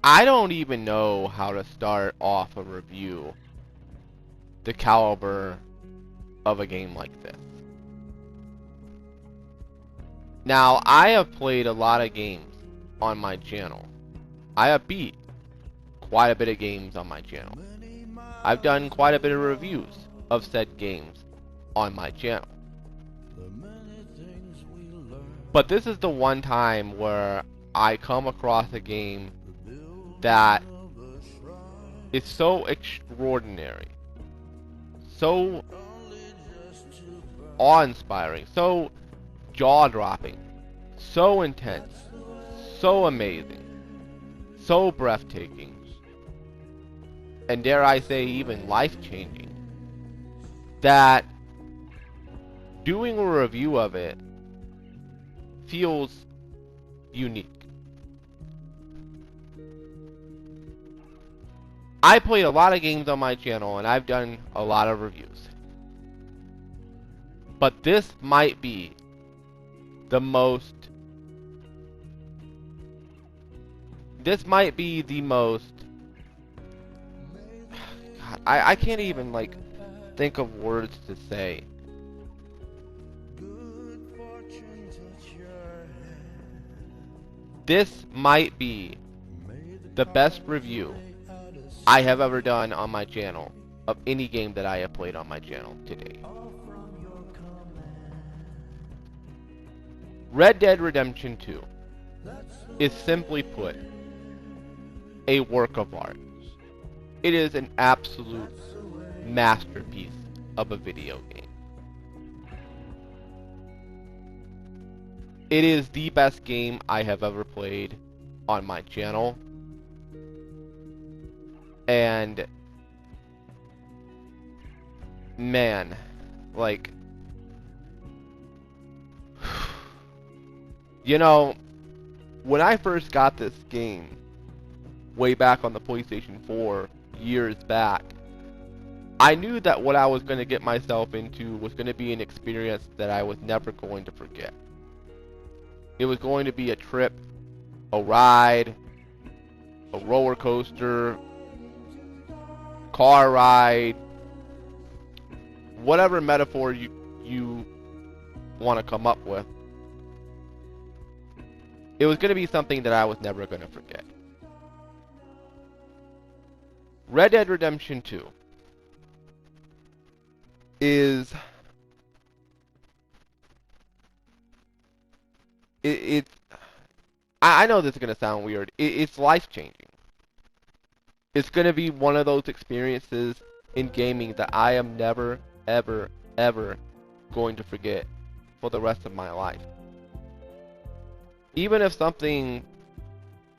I don't even know how to start off a review the caliber of a game like this. Now, I have played a lot of games on my channel. I have beat quite a bit of games on my channel. I've done quite a bit of reviews of said games on my channel. But this is the one time where I come across a game that is so extraordinary, so awe-inspiring, so jaw-dropping, so intense, so amazing, so breathtaking, and dare I say even life-changing, that doing a review of it feels unique. I played a lot of games on my channel and I've done a lot of reviews. But this might be the most God, I can't even think of words to say. This might be the best review I have ever done on my channel of any game that I have played on my channel today. Red Dead Redemption 2 is, simply put, a work of art. It is an absolute masterpiece of a video game. It is the best game I have ever played on my channel. And man, you know, when I first got this game way back on the PlayStation 4 years back, I knew that what I was going to get myself into was going to be an experience that I was never going to forget. It was going to be a trip, a ride, a roller coaster, car ride, whatever metaphor you want to come up with. It was going to be something that I was never going to forget. Red Dead Redemption 2 is I know this is going to sound weird. It's life-changing. It's going to be one of those experiences in gaming that I am never, ever, ever going to forget for the rest of my life. Even if something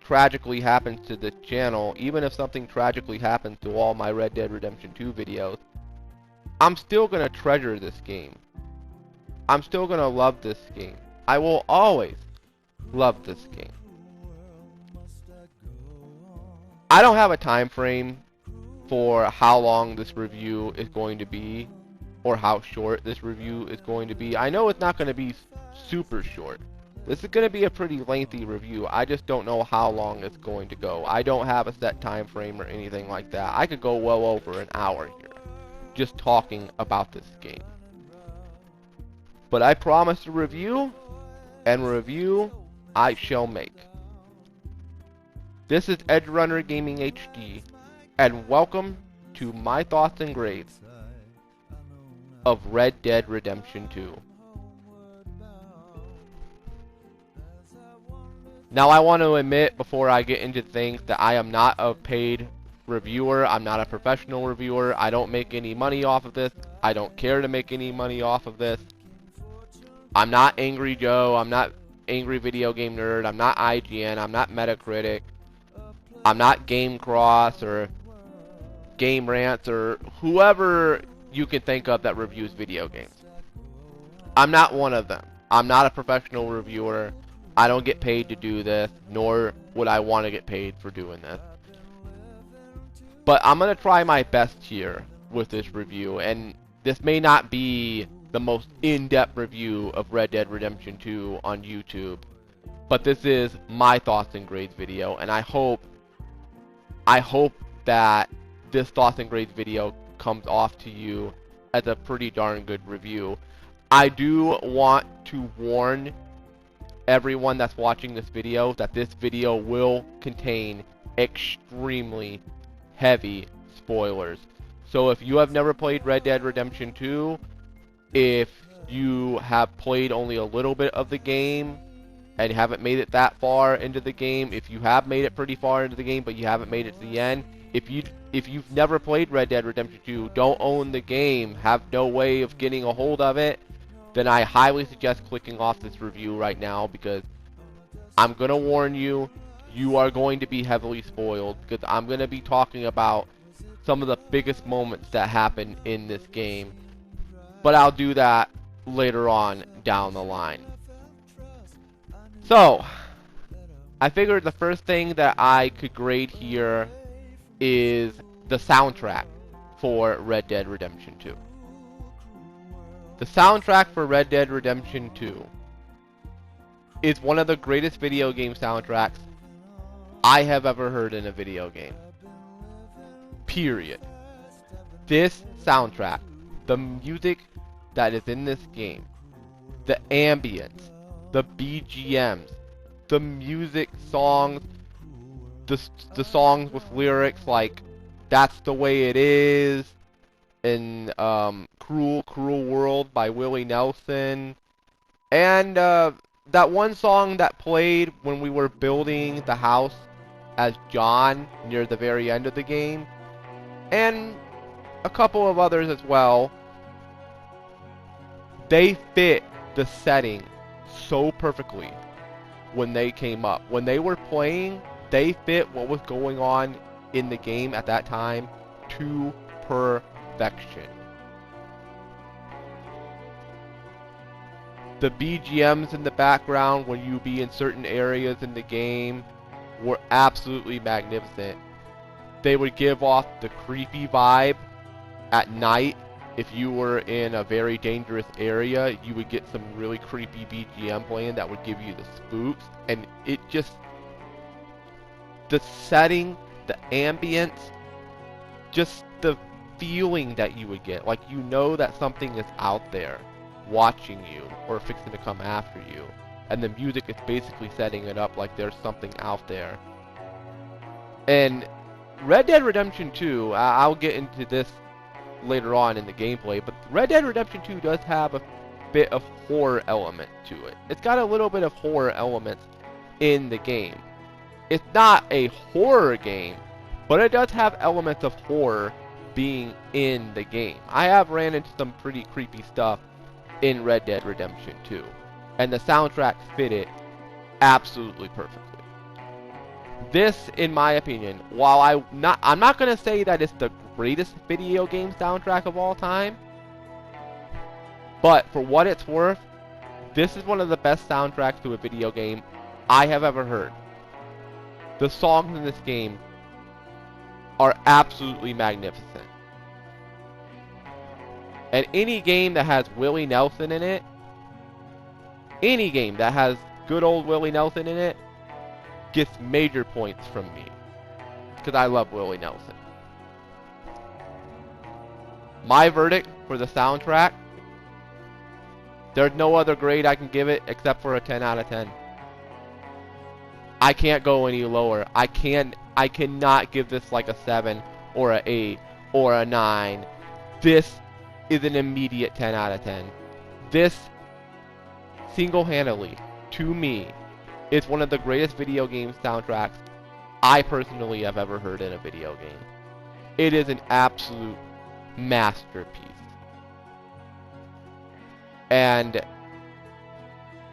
tragically happens to the channel, even if something tragically happens to all my Red Dead Redemption 2 videos, I'm still going to treasure this game. I'm still going to love this game. I will always love this game. I don't have a time frame for how long this review is going to be or how short this review is going to be. I know it's not going to be super short. This is going to be a pretty lengthy review. I just don't know how long it's going to go. I don't have a set time frame or anything like that. I could go well over an hour here just talking about this game. But I promise a review, and review I shall make. This is Edgerunner Gaming HD, and welcome to my thoughts and grades of Red Dead Redemption 2. Now, I want to admit before I get into things that I am not a paid reviewer. I'm not a professional reviewer. I don't make any money off of this. I don't care to make any money off of this. I'm not Angry Joe. I'm not Angry Video Game Nerd. I'm not IGN. I'm not Metacritic. I'm not GameCross or Game Rants or whoever you can think of that reviews video games. I'm not one of them. I'm not a professional reviewer. I don't get paid to do this, nor would I want to get paid for doing this. But I'm going to try my best here with this review, and this may not be the most in-depth review of Red Dead Redemption 2 on YouTube, but this is my thoughts and grades video, and I hope I hope that this Thoughts and Grades video comes off to you as a pretty darn good review. I do want to warn everyone that's watching this video that this video will contain extremely heavy spoilers. So if you have never played Red Dead Redemption 2, if you have played only a little bit of the game and haven't made it that far into the game, if you have made it pretty far into the game but you haven't made it to the end, if you've never played Red Dead Redemption 2, don't own the game, have no way of getting a hold of it, then I highly suggest clicking off this review right now, because I'm going to warn you, you are going to be heavily spoiled, because I'm going to be talking about some of the biggest moments that happen in this game. But I'll do that later on down the line. So, I figured the first thing that I could grade here is the soundtrack for Red Dead Redemption 2. The soundtrack for Red Dead Redemption 2 is one of the greatest video game soundtracks I have ever heard in a video game. Period. This soundtrack, the music that is in this game, the ambience, the BGMs, the music songs, the songs with lyrics like "That's the Way It Is" and "Cruel, Cruel World" by Willie Nelson, and that one song that played when we were building the house as John near the very end of the game, and a couple of others as well. They fit the setting so perfectly when they came up. When they were playing, they fit what was going on in the game at that time to perfection. The BGMs in the background when you be in certain areas in the game were absolutely magnificent. They would give off the creepy vibe at night. If you were in a very dangerous area, you would get some really creepy BGM playing that would give you the spooks. And it just, the setting, the ambience, just the feeling that you would get. Like, you know that something is out there watching you or fixing to come after you. And the music is basically setting it up like there's something out there. And Red Dead Redemption 2, I'll get into this later on in the gameplay, but Red Dead Redemption 2 does have a bit of horror element to it. It's got a little bit of horror elements in the game. It's not a horror game, but it does have elements of horror being in the game. I have ran into some pretty creepy stuff in Red Dead Redemption 2, and the soundtrack fit it absolutely perfectly. This, in my opinion, while I'm not going to say that it's the greatest video game soundtrack of all time, but for what it's worth, this is one of the best soundtracks to a video game I have ever heard. The songs in this game are absolutely magnificent. And any game that has Willie Nelson in it, any game that has good old Willie Nelson in it, gets major points from me. Because I love Willie Nelson. My verdict for the soundtrack, there's no other grade I can give it except for a 10 out of 10. I can't go any lower. I cannot give this like a 7 or a 8 or a 9. This is an immediate 10 out of 10. This, single-handedly, to me, is one of the greatest video game soundtracks I personally have ever heard in a video game. It is an absolute masterpiece. And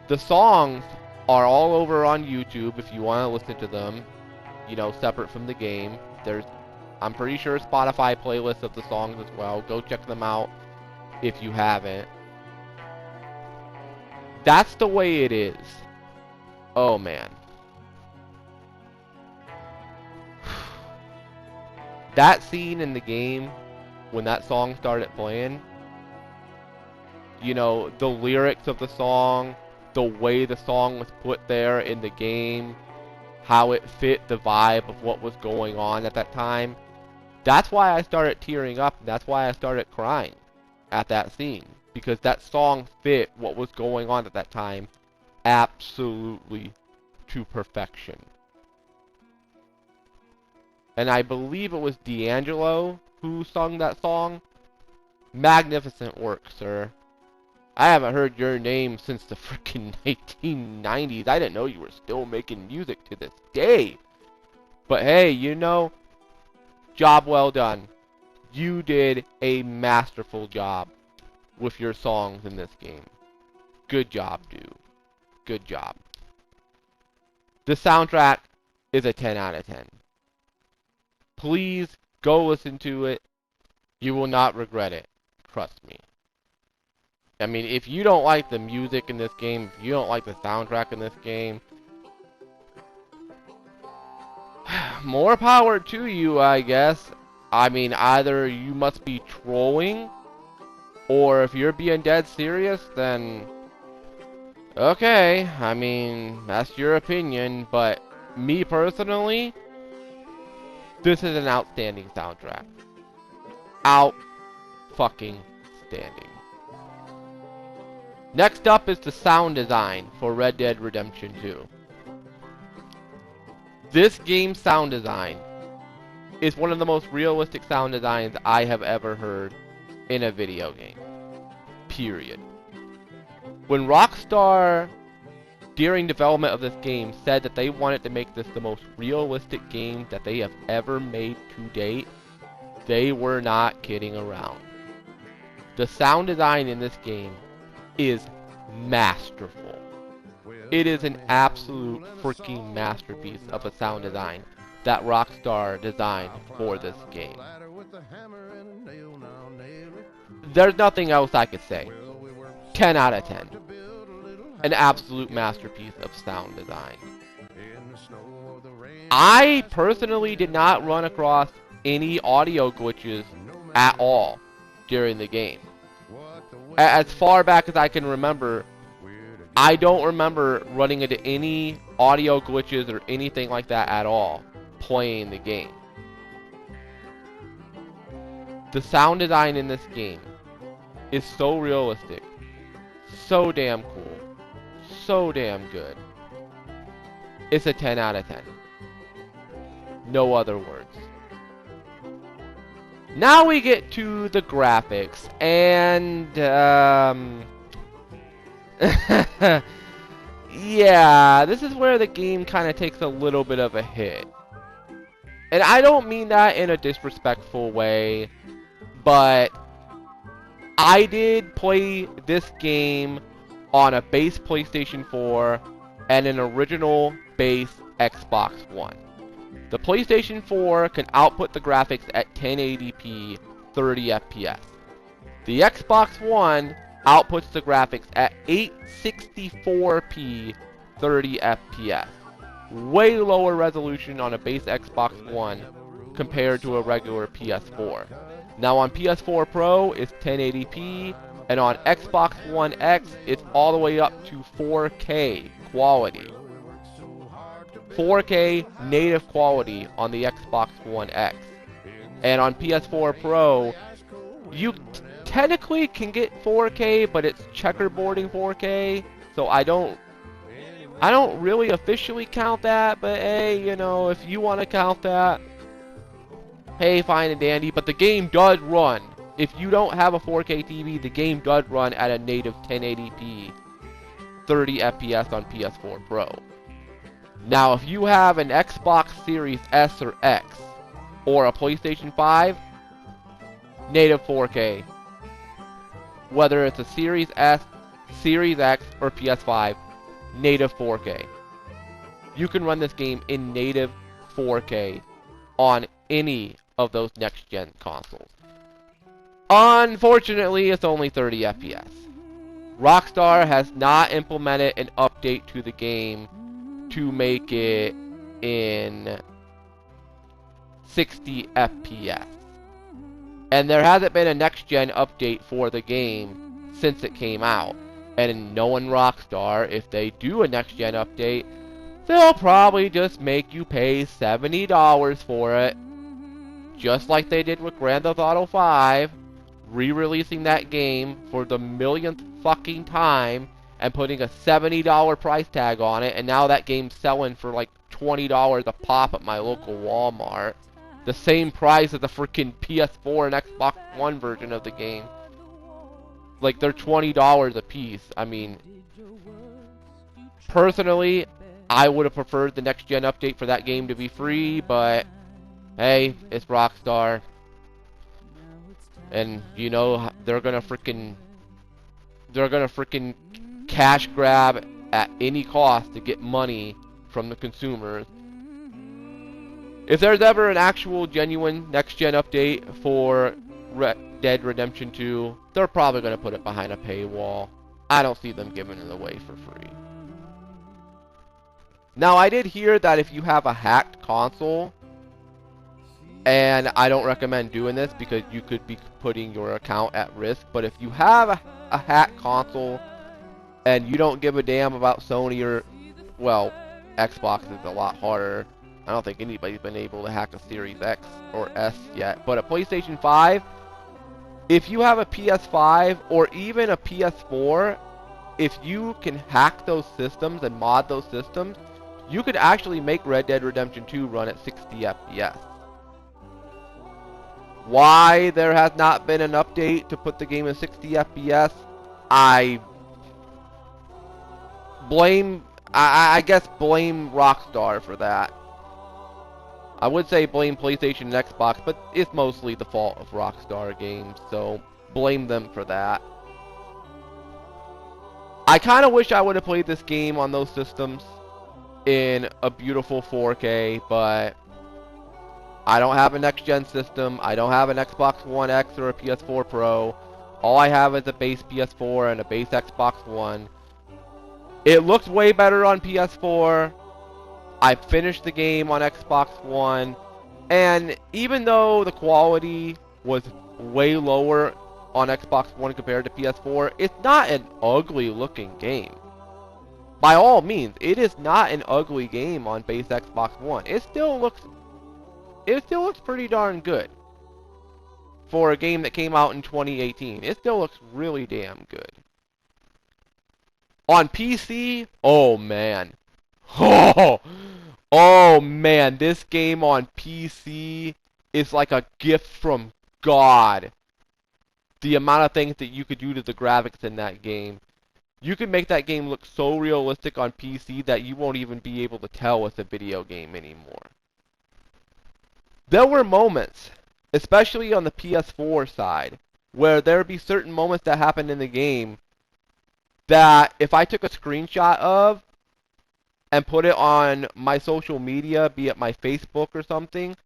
the songs are all over on YouTube if you want to listen to them, you know, separate from the game. There's, I'm pretty sure, Spotify playlists of the songs as well. Go check them out if you haven't. That's the Way It Is. Oh man. That scene in the game, when that song started playing, you know, the lyrics of the song, the way the song was put there in the game, how it fit the vibe of what was going on at that time. That's why I started tearing up, and that's why I started crying at that scene. Because that song fit what was going on at that time absolutely to perfection. And I believe it was D'Angelo who sung that song. Magnificent work, sir. I haven't heard your name since the freaking 1990s. I didn't know you were still making music to this day. But hey, you know, job well done. You did a masterful job with your songs in this game. Good job, dude. Good job. The soundtrack is a 10 out of 10. Please go listen to it. You will not regret it. Trust me. I mean, if you don't like the music in this game, if you don't like the soundtrack in this game, more power to you, I guess. I mean, either you must be trolling, or if you're being dead serious, then okay. I mean, that's your opinion, but me personally, this is an outstanding soundtrack. Out-fucking-standing. Next up is the sound design for Red Dead Redemption 2. This game's sound design is one of the most realistic sound designs I have ever heard in a video game. Period. When Rockstar, during development of this game, said that they wanted to make this the most realistic game that they have ever made to date, they were not kidding around. The sound design in this game is masterful. It is an absolute freaking masterpiece of a sound design that Rockstar designed for this game. There's nothing else I could say. 10 out of 10. An absolute masterpiece of sound design. I personally did not run across any audio glitches at all during the game. As far back as I can remember, I don't remember running into any audio glitches or anything like that at all playing the game. The sound design in this game is so realistic, so damn cool, so damn good. It's a 10 out of 10. No other words. Now we get to the graphics, and yeah, this is where the game kind of takes a little bit of a hit. And I don't mean that in a disrespectful way, but I did play this game on a base PlayStation 4 and an original base Xbox One. The PlayStation 4 can output the graphics at 1080p 30 FPS. The Xbox One outputs the graphics at 864p 30 FPS. Way lower resolution on a base Xbox One compared to a regular PS4. Now on PS4 Pro it's 1080p, and on Xbox One X it's all the way up to 4K quality. 4K native quality on the Xbox One X. And on PS4 Pro, you technically can get 4K, but it's checkerboarding 4K, so I don't really officially count that, but hey, you know, if you want to count that, hey, fine and dandy, but the game does run. If you don't have a 4K TV, the game does run at a native 1080p 30 FPS on PS4 Pro. Now, if you have an Xbox Series S or X, or a PlayStation 5, native 4K. Whether it's a Series S, Series X, or PS5, native 4K. You can run this game in native 4K on any of those next-gen consoles. Unfortunately, it's only 30 FPS. Rockstar has not implemented an update to the game to make it in 60 FPS. And there hasn't been a next-gen update for the game since it came out. And knowing Rockstar, if they do a next-gen update, they'll probably just make you pay $70 for it, just like they did with Grand Theft Auto 5, re-releasing that game for the millionth fucking time and putting a $70 price tag on it, and now that game's selling for like $20 a pop at my local Walmart. The same price as the freaking PS4 and Xbox One version of the game. Like, they're $20 a piece. I mean, personally, I would have preferred the next-gen update for that game to be free, but hey, it's Rockstar. And, you know, they're gonna freaking cash grab at any cost to get money from the consumers. If there's ever an actual genuine next-gen update for Red Dead Redemption 2, they're probably going to put it behind a paywall. I don't see them giving it away for free. Now, I did hear that if you have a hacked console, and I don't recommend doing this because you could be putting your account at risk, but if you have a hacked console and you don't give a damn about Sony or, well, Xbox is a lot harder. I don't think anybody's been able to hack a Series X or S yet. But a PlayStation 5, if you have a PS5 or even a PS4, if you can hack those systems and mod those systems, you could actually make Red Dead Redemption 2 run at 60 FPS. Why there has not been an update to put the game at 60 FPS, I guess blame Rockstar for that. I would say blame PlayStation and Xbox, but it's mostly the fault of Rockstar Games, so blame them for that. I kind of wish I would have played this game on those systems in a beautiful 4K, but I don't have a next-gen system. I don't have an Xbox One X or a PS4 Pro. All I have is a base PS4 and a base Xbox One. It looks way better on PS4. I finished the game on Xbox One, and even though the quality was way lower on Xbox One compared to PS4, it's not an ugly looking game. By all means, it is not an ugly game on base Xbox One. It still looks pretty darn good for a game that came out in 2018. It still looks really damn good. On PC, oh man. Oh man, this game on PC is like a gift from God. The amount of things that you could do to the graphics in that game. You could make that game look so realistic on PC that you won't even be able to tell it's a video game anymore. There were moments, especially on the PS4 side, where there would be certain moments that happened in the game that if I took a screenshot of and put it on my social media, be it my Facebook or something,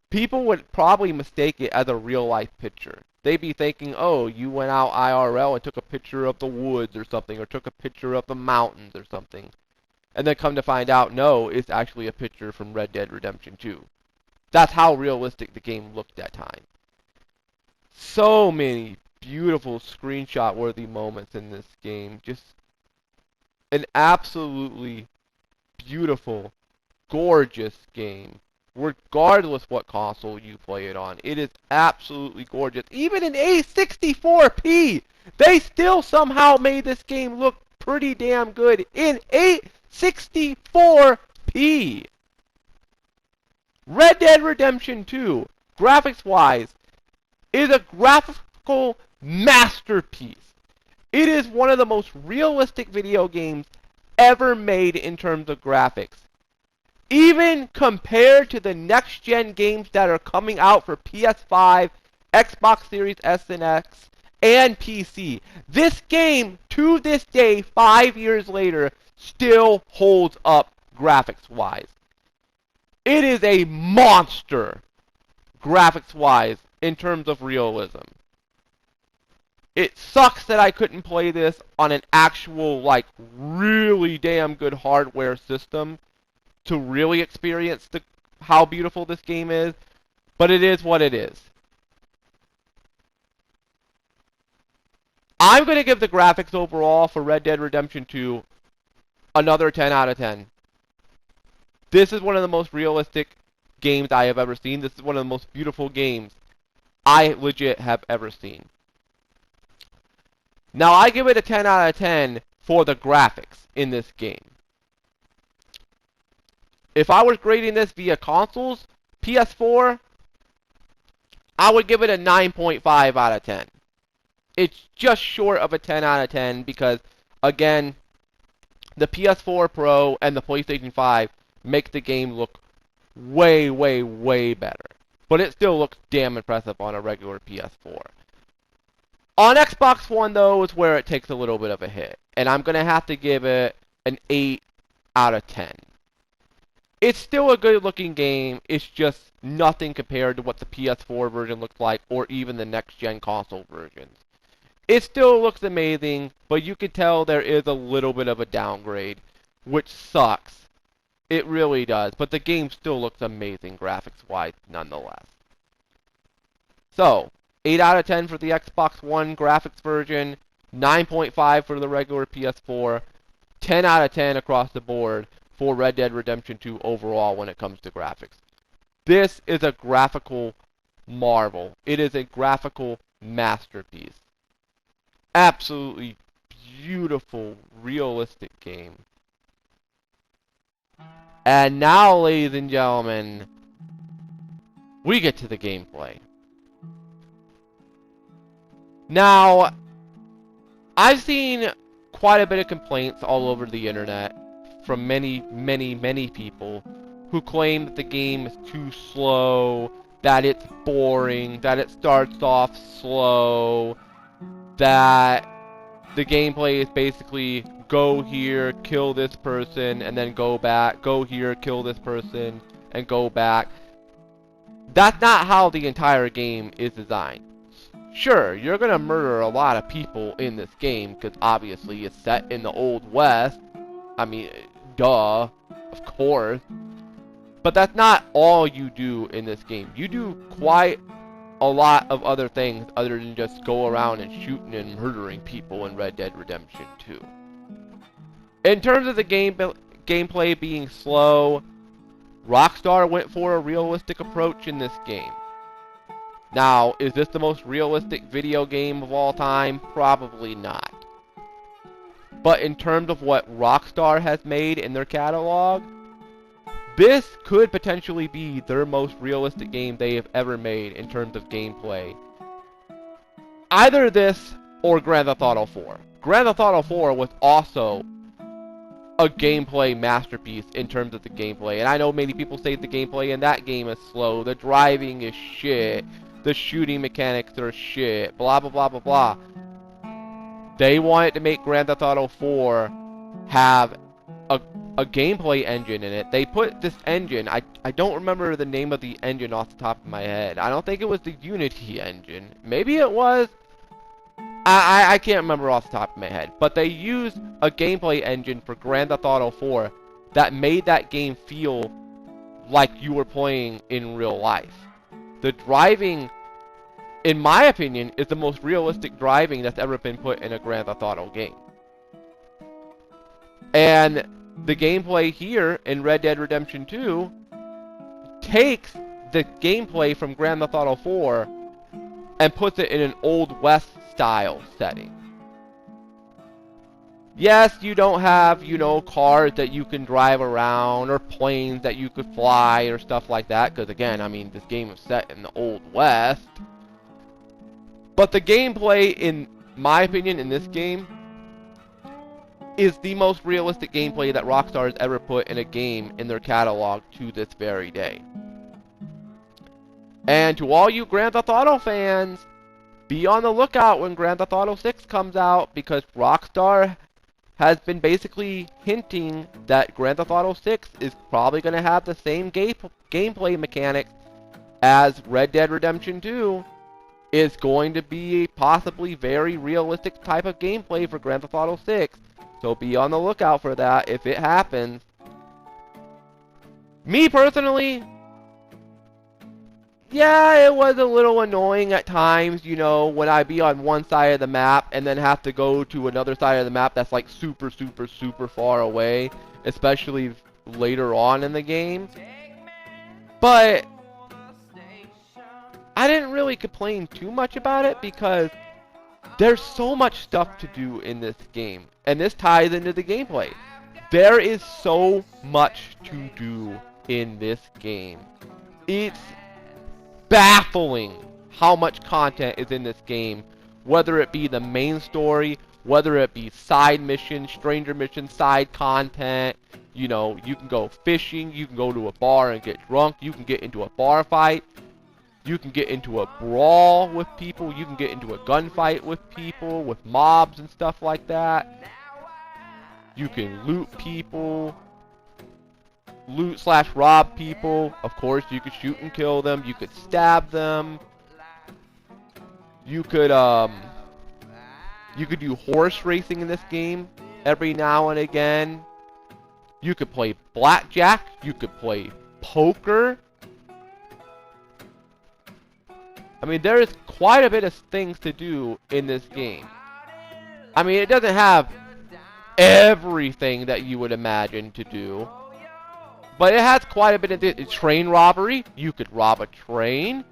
people would probably mistake it as a real life picture. They'd be thinking, oh, you went out IRL and took a picture of the woods or something, or took a picture of the mountains or something. And then come to find out, no, it's actually a picture from Red Dead Redemption 2. That's how realistic the game looked at times. So many beautiful screenshot-worthy moments in this game. Just an absolutely beautiful, gorgeous game. Regardless what console you play it on, it is absolutely gorgeous. Even in A64p, they still somehow made this game look pretty damn good in 864p. Red Dead Redemption 2, graphics-wise, is a graphical masterpiece. It is one of the most realistic video games ever made in terms of graphics. Even compared to the next-gen games that are coming out for PS5, Xbox Series S and X, and PC, this game, to this day, 5 years later, still holds up graphics-wise. It is a monster, graphics-wise, in terms of realism. It sucks that I couldn't play this on an actual, like, really damn good hardware system to really experience how beautiful this game is, but it is what it is. I'm going to give the graphics overall for Red Dead Redemption 2 another 10 out of 10. This is one of the most realistic games I have ever seen. This is one of the most beautiful games I legit have ever seen. Now, I give it a 10 out of 10 for the graphics in this game. If I was grading this via consoles, PS4, I would give it a 9.5 out of 10. It's just short of a 10 out of 10 because, again, the PS4 Pro and the PlayStation 5 make the game look way, way, way better. But it still looks damn impressive on a regular PS4. On Xbox One, though, is where it takes a little bit of a hit. And I'm going to have to give it an 8 out of 10. It's still a good-looking game. It's just nothing compared to what the PS4 version looks like or even the next-gen console versions. It still looks amazing, but you can tell there is a little bit of a downgrade, which sucks. It really does. But the game still looks amazing graphics-wise nonetheless. So, 8 out of 10 for the Xbox One graphics version, 9.5 for the regular PS4, 10 out of 10 across the board for Red Dead Redemption 2 overall when it comes to graphics. This is a graphical marvel. It is a graphical masterpiece. Absolutely beautiful, realistic game. And now, ladies and gentlemen, we get to the gameplay. Now, I've seen quite a bit of complaints all over the internet from many, many, many people who claim that the game is too slow, that it's boring, that it starts off slow, that the gameplay is basically go here, kill this person, and then go back, go here, kill this person, and go back. That's not how the entire game is designed. Sure, you're gonna murder a lot of people in this game, because obviously it's set in the Old West. I mean, duh, of course. But that's not all you do in this game. You do quite a lot of other things other than just go around and shooting and murdering people in Red Dead Redemption 2. In terms of the gameplay being slow, Rockstar went for a realistic approach in this game. Now, is this the most realistic video game of all time? Probably not. But in terms of what Rockstar has made in their catalog, this could potentially be their most realistic game they have ever made in terms of gameplay. Either this or Grand Theft Auto 4. Grand Theft Auto 4 was also a gameplay masterpiece in terms of the gameplay. And I know many people say the gameplay in that game is slow, the driving is shit, the shooting mechanics are shit, blah blah blah blah blah. They wanted to make Grand Theft Auto 4 have a gameplay engine in it. They put this engine, I don't remember the name of the engine off the top of my head. I don't think it was the Unity engine. Maybe it was. I can't remember off the top of my head. But they used a gameplay engine for Grand Theft Auto 4 that made that game feel like you were playing in real life. The driving, in my opinion, is the most realistic driving that's ever been put in a Grand Theft Auto game. And the gameplay here in Red Dead Redemption 2 takes the gameplay from Grand Theft Auto 4 and puts it in an Old West style setting. Yes, you don't have, you know, cars that you can drive around or planes that you could fly or stuff like that, because again, I mean, this game is set in the Old West. But the gameplay, in my opinion, in this game is the most realistic gameplay that Rockstar has ever put in a game in their catalog to this very day. And to all you Grand Theft Auto fans, be on the lookout when Grand Theft Auto 6 comes out, because Rockstar has been basically hinting that Grand Theft Auto 6 is probably going to have the same gameplay mechanics as Red Dead Redemption 2. Is going to be a possibly very realistic type of gameplay for Grand Theft Auto 6. So be on the lookout for that if it happens. Me personally, yeah, it was a little annoying at times, you know, when I'd be on one side of the map and then have to go to another side of the map that's like super, super, super far away. Especially later on in the game. But I didn't really complain too much about it because there's so much stuff to do in this game. And this ties into the gameplay. There is so much to do in this game. It's baffling how much content is in this game. Whether it be the main story, whether it be side missions, stranger missions, side content. You know, you can go fishing, you can go to a bar and get drunk, you can get into a bar fight. You can get into a brawl with people. You can get into a gunfight with people, with mobs and stuff like that. You can loot people. Loot/rob people. Of course, you could shoot and kill them. You could stab them. You could do horse racing in this game every now and again. You could play blackjack. You could play poker. I mean, there is quite a bit of things to do in this game. I mean, it doesn't have everything that you would imagine to do, but it has quite a bit of train robbery. You could rob a train.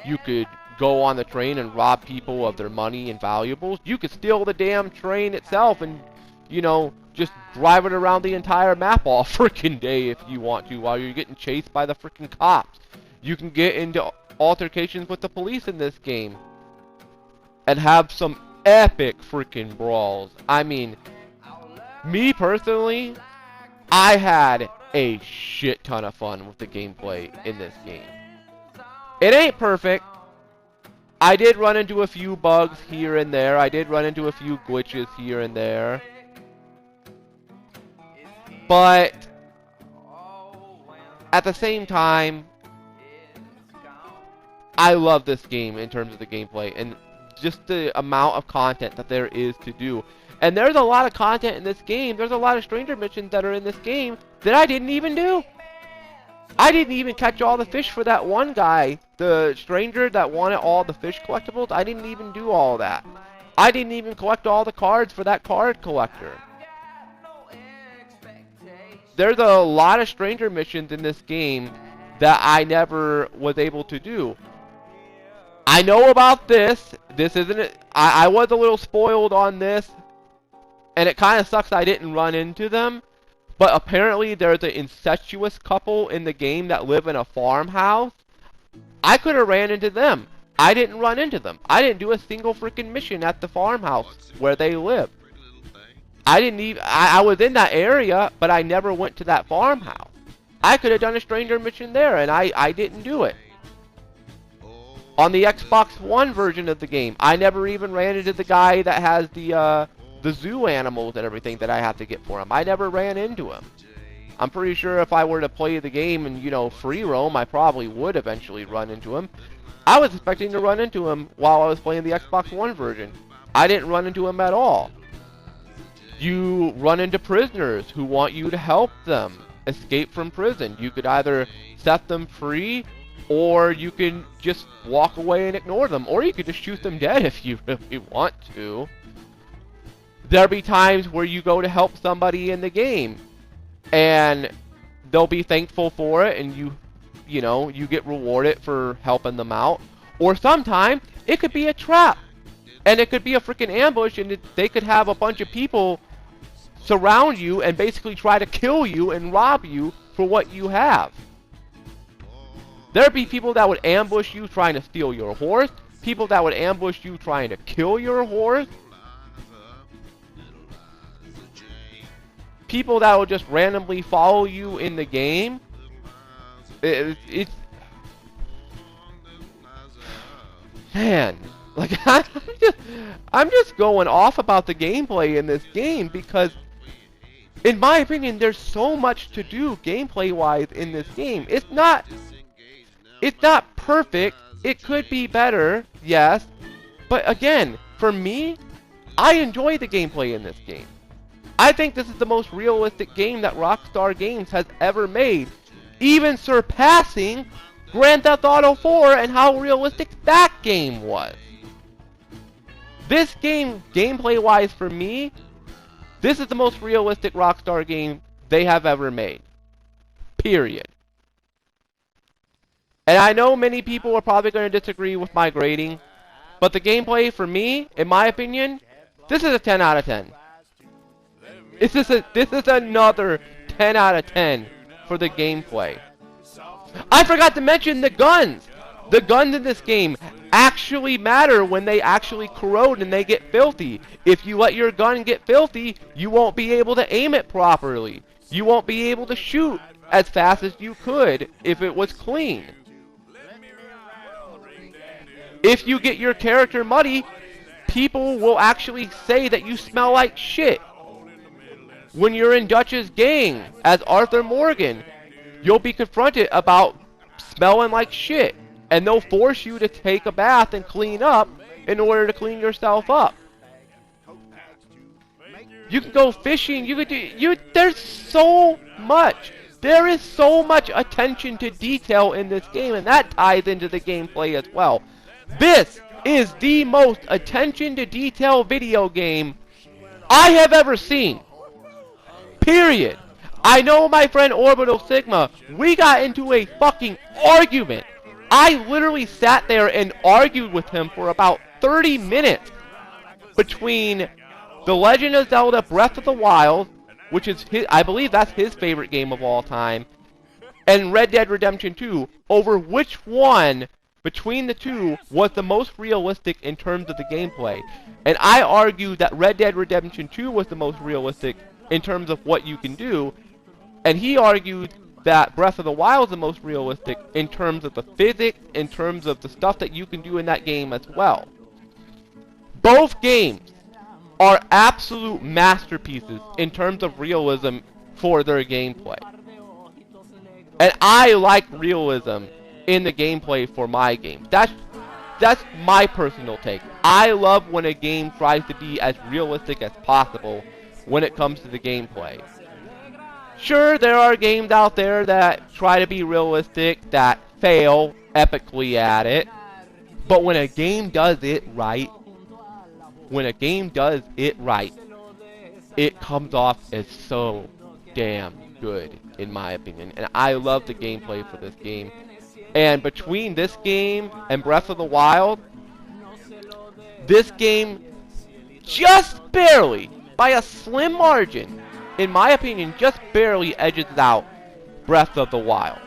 You could go on the train and rob people of their money and valuables. You could steal the damn train itself and, you know, just drive it around the entire map all freaking day if you want to while you're getting chased by the freaking cops. You can get into altercations with the police in this game and have some epic freaking brawls. I mean, me personally, I had a shit ton of fun with the gameplay in this game. It ain't perfect. I did run into a few bugs here and there. I did run into a few glitches here and there. But at the same time, I love this game in terms of the gameplay and just the amount of content that there is to do. And there's a lot of content in this game. There's a lot of stranger missions that are in this game that I didn't even do. I didn't even catch all the fish for that one guy, the stranger that wanted all the fish collectibles. I didn't even do all that. I didn't even collect all the cards for that card collector. There's a lot of stranger missions in this game that I never was able to do. I know about this. This isn't. I was a little spoiled on this, and it kind of sucks I didn't run into them. But apparently, there's an incestuous couple in the game that live in a farmhouse. I could have ran into them. I didn't run into them. I didn't do a single freaking mission at the farmhouse where they live. I didn't even. I was in that area, but I never went to that farmhouse. I could have done a stranger mission there, and I didn't do it. On the Xbox One version of the game, I never even ran into the guy that has the zoo animals and everything that I have to get for him. I never ran into him. I'm pretty sure if I were to play the game and, you know, free roam, I probably would eventually run into him. I was expecting to run into him while I was playing the Xbox One version. I didn't run into him at all. You run into prisoners who want you to help them escape from prison. You could either set them free, or you can just walk away and ignore them. Or you could just shoot them dead if you really want to. There'll be times where you go to help somebody in the game, and they'll be thankful for it, and you know, you get rewarded for helping them out. Or sometimes it could be a trap, and it could be a freaking ambush, and they could have a bunch of people surround you and basically try to kill you and rob you for what you have. There'd be people that would ambush you trying to steal your horse, people that would ambush you trying to kill your horse, people that would just randomly follow you in the game. It's man, like I'm just going off about the gameplay in this game because, in my opinion, there's so much to do gameplay-wise in this game. It's not perfect. It could be better, yes. But again, for me, I enjoy the gameplay in this game. I think this is the most realistic game that Rockstar Games has ever made, even surpassing Grand Theft Auto 4 and how realistic that game was. This game, gameplay-wise for me, this is the most realistic Rockstar game they have ever made. Period. And I know many people are probably going to disagree with my grading, but the gameplay for me, in my opinion, this is a 10 out of 10. This is another 10 out of 10 for the gameplay. I forgot to mention the guns! The guns in this game actually matter when they actually corrode and they get filthy. If you let your gun get filthy, you won't be able to aim it properly. You won't be able to shoot as fast as you could if it was clean. If you get your character muddy, people will actually say that you smell like shit. When you're in Dutch's gang as Arthur Morgan, you'll be confronted about smelling like shit. And they'll force you to take a bath and clean up in order to clean yourself up. You can go fishing, you could do, there's so much. There is so much attention to detail in this game, and that ties into the gameplay as well. This is the most attention to detail video game I have ever seen. Period. I know my friend Orbital Sigma, we got into a fucking argument. I literally sat there and argued with him for about 30 minutes between The Legend of Zelda Breath of the Wild, which is his, I believe that's his favorite game of all time, and Red Dead Redemption 2, over which one between the two was the most realistic in terms of the gameplay. And I argued that Red Dead Redemption 2 was the most realistic in terms of what you can do, and he argued that Breath of the Wild is the most realistic in terms of the physics, in terms of the stuff that you can do in that game as well. Both games are absolute masterpieces in terms of realism for their gameplay. And I like realism in the gameplay for my game. That's my personal take. I love when a game tries to be as realistic as possible when it comes to the gameplay. Sure, there are games out there that try to be realistic, that fail epically at it, but when a game does it right, it comes off as so damn good, in my opinion. And I love the gameplay for this game. And between this game and Breath of the Wild, this game just barely, by a slim margin, in my opinion, just barely edges out Breath of the Wild.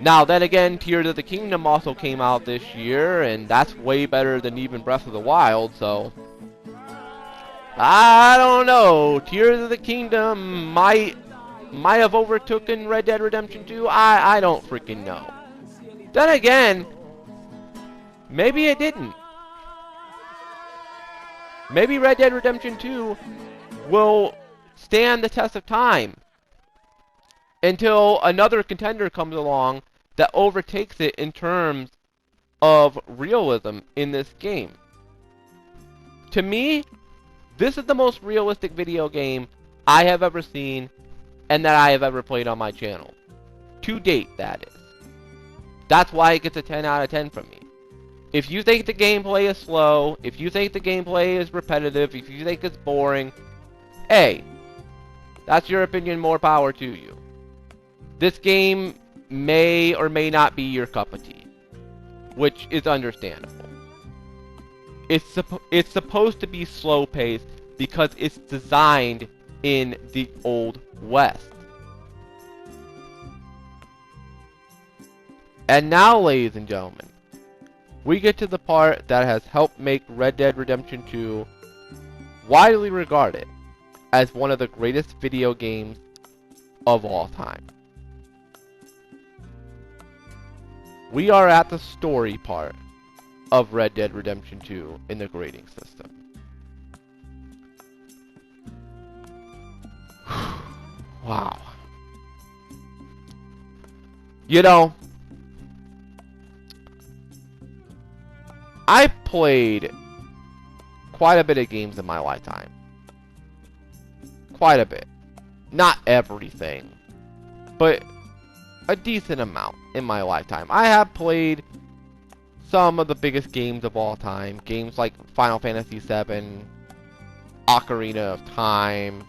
Now, then again, Tears of the Kingdom also came out this year, and that's way better than even Breath of the Wild, so I don't know. Tears of the Kingdom might have overtaken Red Dead Redemption 2. I don't freaking know. Then again, maybe it didn't. Maybe Red Dead Redemption 2 will stand the test of time until another contender comes along that overtakes it in terms of realism in this game. To me, this is the most realistic video game I have ever seen and that I have ever played on my channel. To date, that is. That's why it gets a 10 out of 10 from me. If you think the gameplay is slow, if you think the gameplay is repetitive, if you think it's boring, hey, that's your opinion, more power to you. This game may or may not be your cup of tea, which is understandable. It's supposed to be slow-paced because it's designed in the Old West. And now, ladies and gentlemen, we get to the part that has helped make Red Dead Redemption 2 widely regarded as one of the greatest video games of all time. We are at the story part of Red Dead Redemption 2 in the grading system. Wow. You know, I played quite a bit of games in my lifetime. Quite a bit. Not everything, but a decent amount in my lifetime. I have played some of the biggest games of all time. Games like Final Fantasy VII, Ocarina of Time,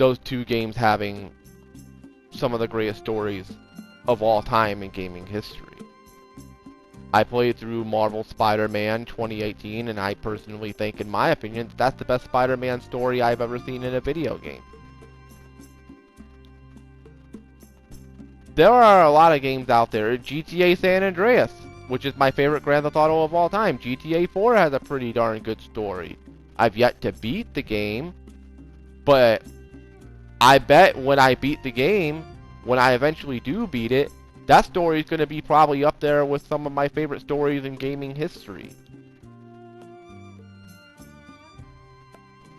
those two games having some of the greatest stories of all time in gaming history. I played through Marvel Spider-Man 2018, and I personally think, in my opinion, that's the best Spider-Man story I've ever seen in a video game. There are a lot of games out there. GTA San Andreas, which is my favorite Grand Theft Auto of all time. GTA 4 has a pretty darn good story. I've yet to beat the game, but I bet when I beat the game, when I eventually do beat it, that story is going to be probably up there with some of my favorite stories in gaming history.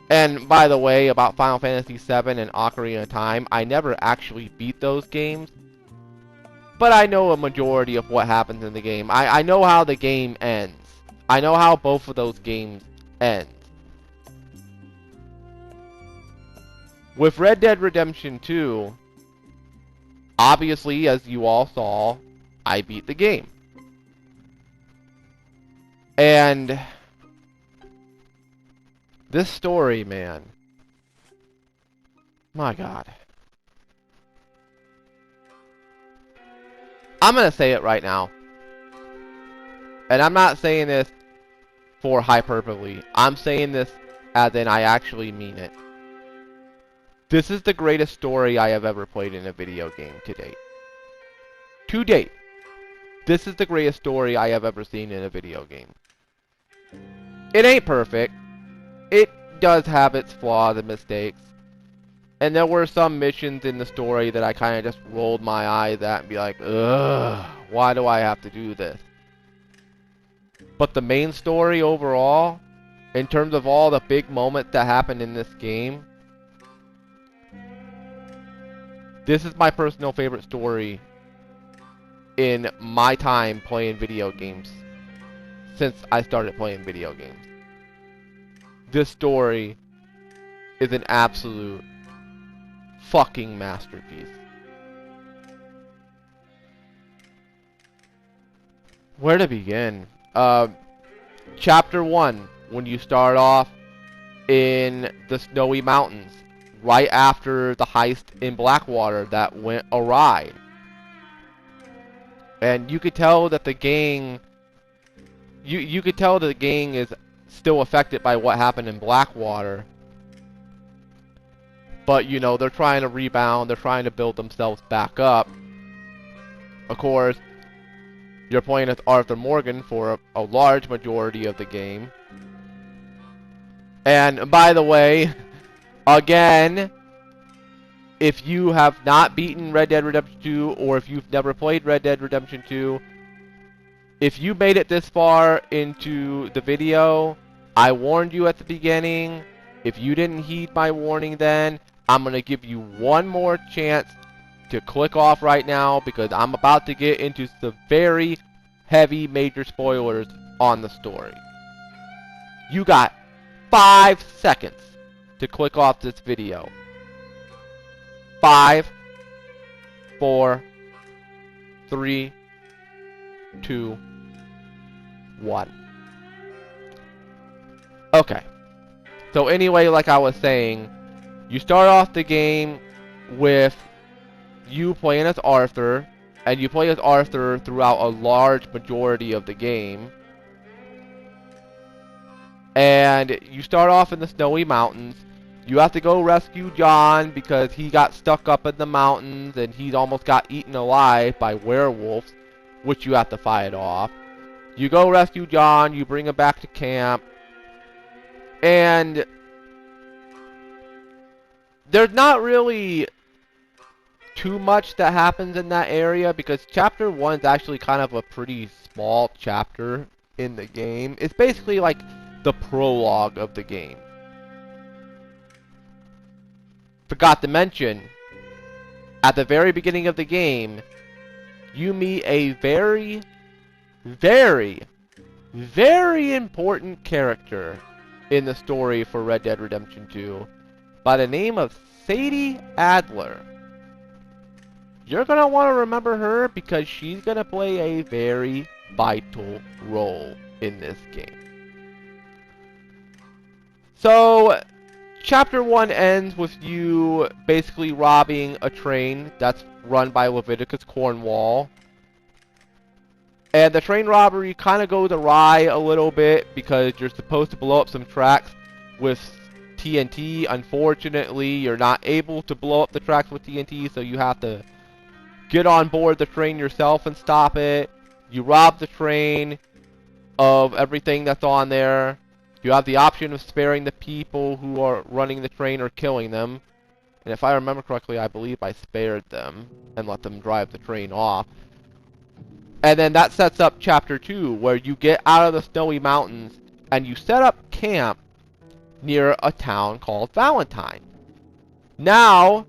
And by the way, about Final Fantasy VII and Ocarina of Time, I never actually beat those games, but I know a majority of what happens in the game. I know how the game ends. I know how both of those games end. With Red Dead Redemption 2, obviously, as you all saw, I beat the game. And this story, man, my God. I'm going to say it right now. And I'm not saying this for hyperbole. I'm saying this as in I actually mean it. This is the greatest story I have ever played in a video game to date. To date. This is the greatest story I have ever seen in a video game. It ain't perfect. It does have its flaws and mistakes. And there were some missions in the story that I kind of just rolled my eyes at and be like, ugh, why do I have to do this? But the main story overall, in terms of all the big moments that happened in this game, this is my personal favorite story in my time playing video games since I started playing video games. This story is an absolute fucking masterpiece. Where to begin? Chapter 1, when you start off in the snowy mountains, right after the heist in Blackwater that went awry. And you could tell that the gang... You could tell that the gang is still affected by what happened in Blackwater. But, you know, they're trying to rebound. They're trying to build themselves back up. Of course, you're playing as Arthur Morgan for a large majority of the game. And, by the way... Again, if you have not beaten Red Dead Redemption 2, or if you've never played Red Dead Redemption 2, if you made it this far into the video, I warned you at the beginning. If you didn't heed my warning then, I'm going to give you one more chance to click off right now, because I'm about to get into some very heavy major spoilers on the story. You got 5 seconds to click off this video. 5, 4, 3, 2, 1. Okay. So anyway, like I was saying, you start off the game with you playing as Arthur, and you play as Arthur throughout a large majority of the game. And you start off in the snowy mountains. You have to go rescue John because he got stuck up in the mountains and he almost got eaten alive by werewolves, which you have to fight off. You go rescue John, you bring him back to camp, and there's not really too much that happens in that area because Chapter 1 is actually kind of a pretty small chapter in the game. It's basically like the prologue of the game. Forgot to mention, at the very beginning of the game, you meet a very, very, very important character in the story for Red Dead Redemption 2 by the name of Sadie Adler. You're going to want to remember her because she's going to play a very vital role in this game. So, Chapter 1 ends with you basically robbing a train that's run by Leviticus Cornwall. And the train robbery kind of goes awry a little bit because you're supposed to blow up some tracks with TNT. Unfortunately, you're not able to blow up the tracks with TNT, so you have to get on board the train yourself and stop it. You rob the train of everything that's on there. You have the option of sparing the people who are running the train or killing them. And if I remember correctly, I believe I spared them and let them drive the train off. And then that sets up Chapter 2, where you get out of the snowy mountains and you set up camp near a town called Valentine. Now,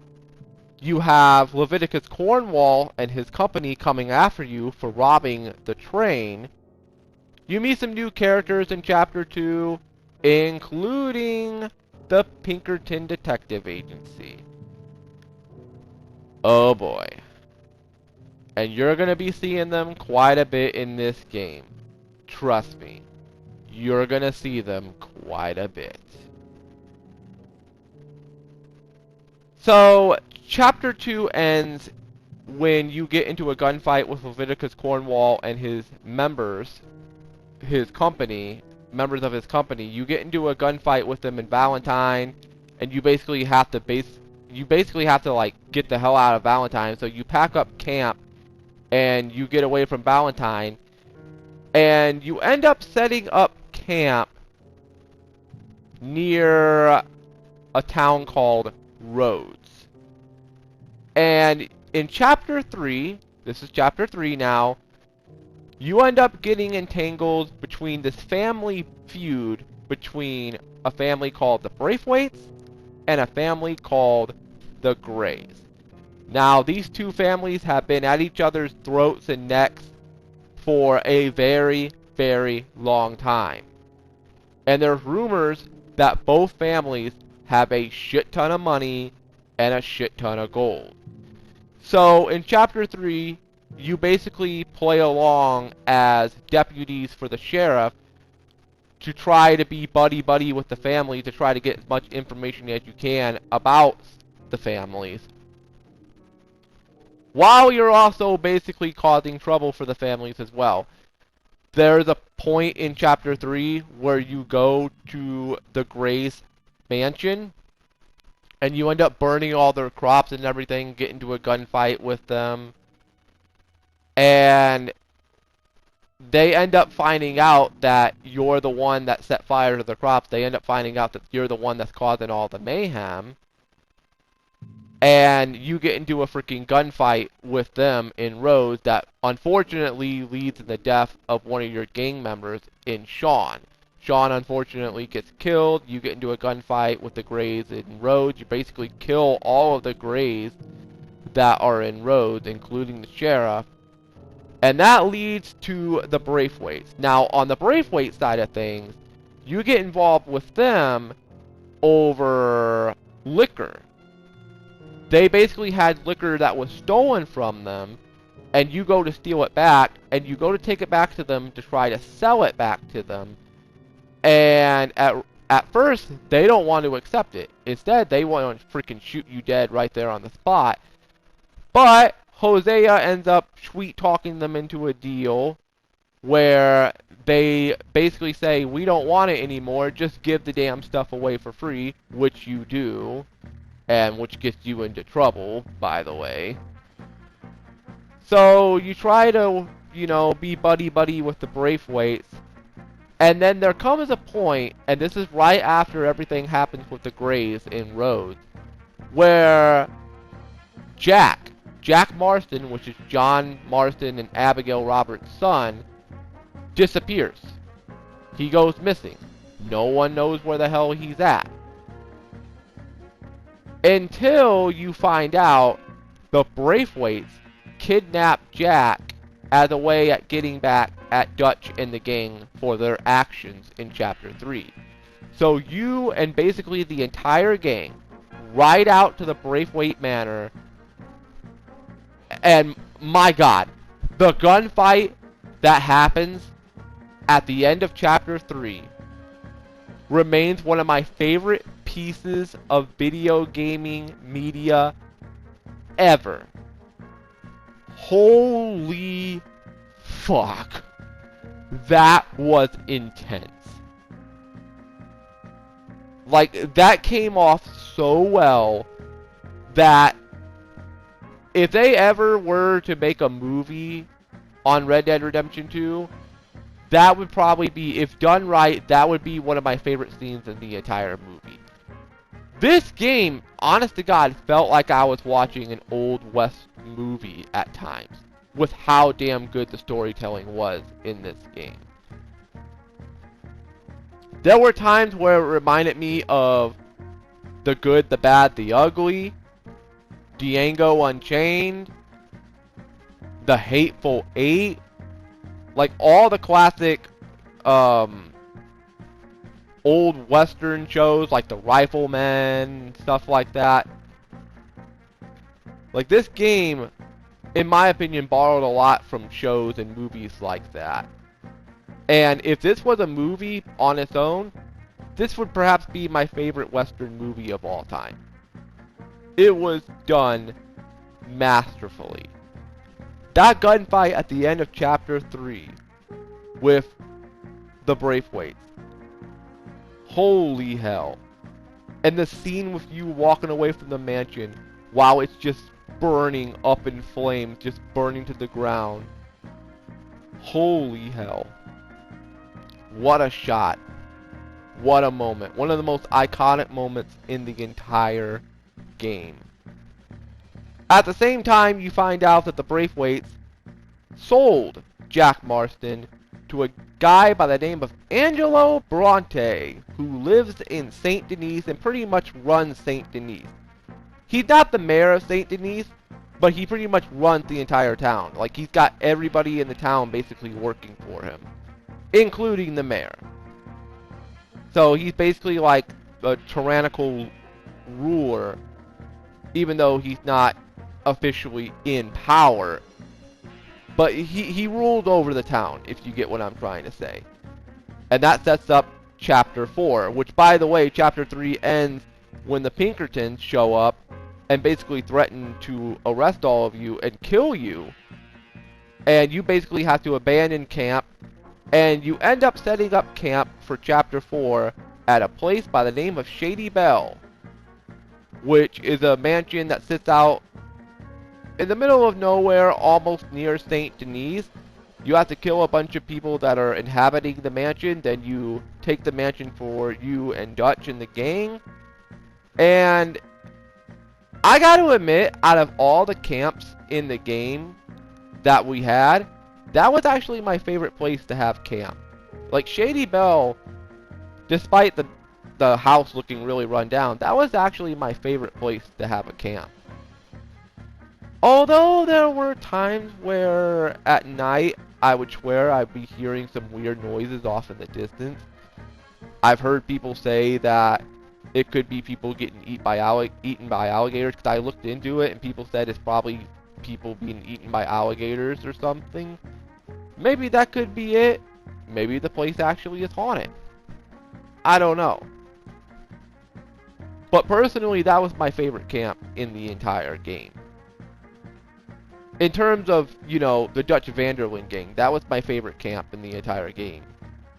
you have Leviticus Cornwall and his company coming after you for robbing the train. You meet some new characters in Chapter 2, including the Pinkerton Detective Agency. Oh boy. And you're going to be seeing them quite a bit in this game. Trust me. You're going to see them quite a bit. So, Chapter 2 ends when you get into a gunfight with Leviticus Cornwall and his members, his company, members of his company. You get into a gunfight with them in Valentine, and you basically have to like get the hell out of Valentine. So you pack up camp and you get away from Valentine, and you end up setting up camp near a town called Rhodes. And in Chapter 3, this is Chapter 3 now, you end up getting entangled between this family feud between a family called the Braithwaites and a family called the Greys. Now, these two families have been at each other's throats and necks for a very, very long time. And there's rumors that both families have a shit ton of money and a shit ton of gold. So, in Chapter 3, you basically play along as deputies for the sheriff to try to be buddy-buddy with the family, to try to get as much information as you can about the families, while you're also basically causing trouble for the families as well. There's a point in Chapter 3 where you go to the Greys' mansion, and you end up burning all their crops and everything, get into a gunfight with them, and they end up finding out that you're the one that set fire to the crops. They end up finding out that you're the one that's causing all the mayhem. And you get into a freaking gunfight with them in Rhodes that unfortunately leads to the death of one of your gang members in Sean. Sean unfortunately gets killed. You get into a gunfight with the Greys in Rhodes. You basically kill all of the Greys that are in Rhodes, including the sheriff. And that leads to the Braithwaites. Now, on the Braithwaite side of things, you get involved with them over liquor. They basically had liquor that was stolen from them, and you go to steal it back, and you go to take it back to them to try to sell it back to them. And at first, they don't want to accept it. Instead, they want to freaking shoot you dead right there on the spot. But Hosea ends up sweet-talking them into a deal where they basically say, we don't want it anymore, just give the damn stuff away for free, which you do, and which gets you into trouble, by the way. So you try to, you know, be buddy-buddy with the Braithwaites, and then there comes a point, and this is right after everything happens with the Greys in Rhodes, where Jack Marston, which is John Marston and Abigail Roberts' son, disappears. He goes missing. No one knows where the hell he's at. Until you find out the Braithwaites kidnapped Jack as a way at getting back at Dutch and the gang for their actions in Chapter 3. So you and basically the entire gang ride out to the Braithwaite Manor. And my god, the gunfight that happens at the end of Chapter 3 remains one of my favorite pieces of video gaming media ever. Holy fuck. That was intense. Like, that came off so well that if they ever were to make a movie on Red Dead Redemption 2, that would probably be, if done right, that would be one of my favorite scenes in the entire movie. This game, honest to God, felt like I was watching an Old West movie at times, with how damn good the storytelling was in this game. There were times where it reminded me of The Good, the Bad, the Ugly, Django Unchained, The Hateful Eight, like all the classic old western shows like The Rifleman, stuff like that. Like, this game, in my opinion, borrowed a lot from shows and movies like that. And if this was a movie on its own, this would perhaps be my favorite western movie of all time. It was done masterfully. That gunfight at the end of Chapter 3 with the Braithwaites. Holy hell. And the scene with you walking away from the mansion while it's just burning up in flames, just burning to the ground. Holy hell. What a shot. What a moment. One of the most iconic moments in the entire game. At the same time, you find out that the Braithwaites sold Jack Marston to a guy by the name of Angelo Bronte, who lives in St. Denis and pretty much runs St. Denis. He's not the mayor of St. Denis, but he pretty much runs the entire town. Like, he's got everybody in the town basically working for him, including the mayor. So he's basically like a tyrannical ruler, even though he's not officially in power. But he ruled over the town, if you get what I'm trying to say. And that sets up Chapter 4, which, by the way, Chapter 3 ends when the Pinkertons show up and basically threaten to arrest all of you and kill you. And you basically have to abandon camp, and you end up setting up camp for Chapter 4 at a place by the name of Shady Belle, which is a mansion that sits out in the middle of nowhere, almost near St. Denis. You have to kill a bunch of people that are inhabiting the mansion, then you take the mansion for you and Dutch and the gang. And I gotta admit, out of all the camps in the game that we had, that was actually my favorite place to have camp. Like, Shady Belle, despite the house looking really run down, that was actually my favorite place to have a camp. Although there were times where at night I would swear I'd be hearing some weird noises off in the distance. I've heard people say that it could be people getting eaten by alligators, because I looked into it and people said it's probably people being eaten by alligators or something. Maybe that could be it. Maybe the place actually is haunted. I don't know. But personally, that was my favorite camp in the entire game. In terms of, you know, the Dutch Van der Linde gang, that was my favorite camp in the entire game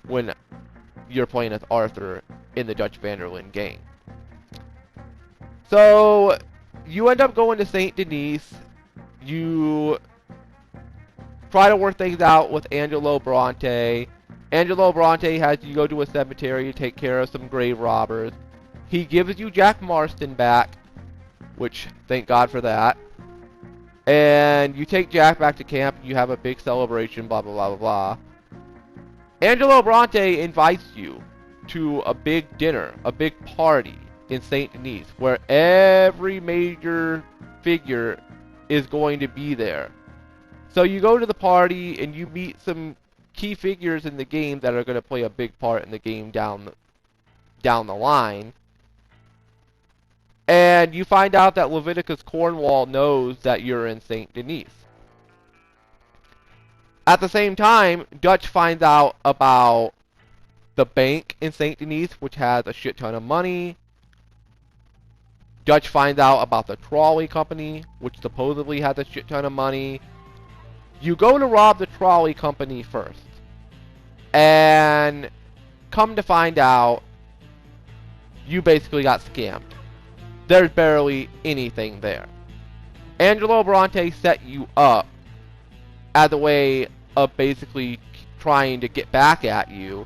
when you're playing as Arthur in the Dutch Van der Linde gang. So, you end up going to St. Denis. You try to work things out with Angelo Bronte. Angelo Bronte has you go to a cemetery to take care of some grave robbers. He gives you Jack Marston back, which, thank God for that. And you take Jack back to camp, you have a big celebration, blah, blah, blah, blah, blah. Angelo Bronte invites you to a big dinner, a big party in St. Denis, where every major figure is going to be there. So you go to the party and you meet some key figures in the game that are going to play a big part in the game down the line. And you find out that Leviticus Cornwall knows that you're in St. Denis. At the same time, Dutch finds out about the bank in St. Denis, which has a shit ton of money, Dutch finds out about the trolley company, which supposedly has a shit ton of money. You go to rob the trolley company first. And come to find out, you basically got scammed. There's barely anything there. Angelo Bronte set you up as a way of basically trying to get back at you.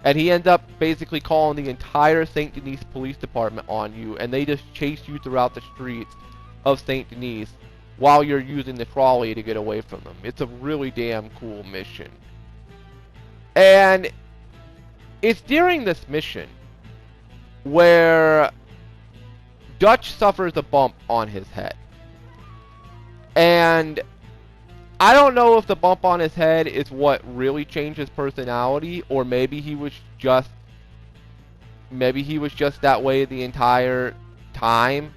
And he ends up basically calling the entire St. Denis Police Department on you, and they just chase you throughout the streets of St. Denis while you're using the trolley to get away from them. It's a really damn cool mission. And it's during this mission where Dutch suffers a bump on his head. And I don't know if the bump on his head is what really changed his personality, or maybe he was just that way the entire time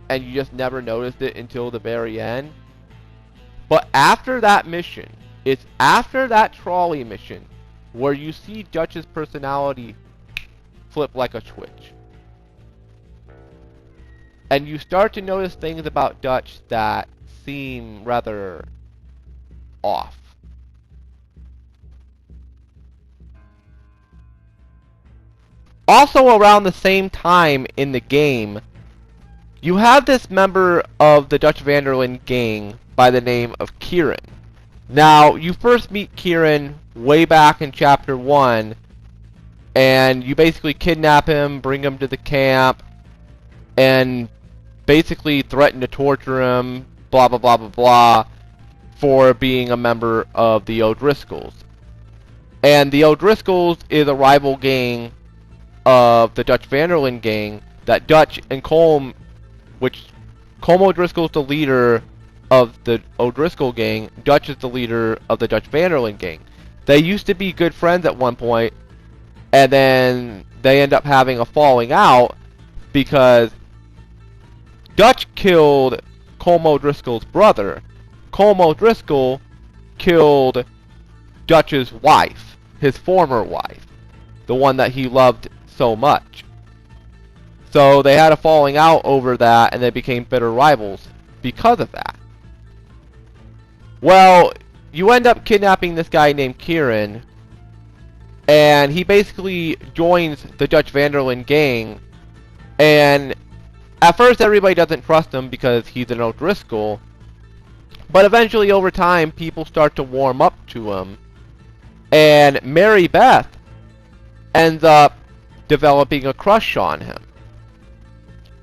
and you just never noticed it until the very end. But after that mission, it's after that trolley mission where you see Dutch's personality flip like a switch. And you start to notice things about Dutch that seem rather off. Also around the same time in the game, you have this member of the Dutch van der Linde gang by the name of Kieran. Now, you first meet Kieran way back in Chapter 1, and you basically kidnap him, bring him to the camp, and basically threaten to torture him, blah blah blah blah blah, for being a member of the O'Driscolls. And the O'Driscolls is a rival gang of the Dutch van der Linde gang that Dutch and Colm, which Colm O'Driscoll is the leader of the O'Driscoll gang, Dutch is the leader of the Dutch van der Linde gang. They used to be good friends at one point, and then they end up having a falling out because Dutch killed Colm O'Driscoll's brother. Colm O'Driscoll killed Dutch's wife, his former wife, the one that he loved so much. So they had a falling out over that, and they became bitter rivals because of that. Well, you end up kidnapping this guy named Kieran, and he basically joins the Dutch van der Linde gang, and at first everybody doesn't trust him because he's an O'Driscoll, but eventually over time people start to warm up to him, and Mary Beth ends up developing a crush on him.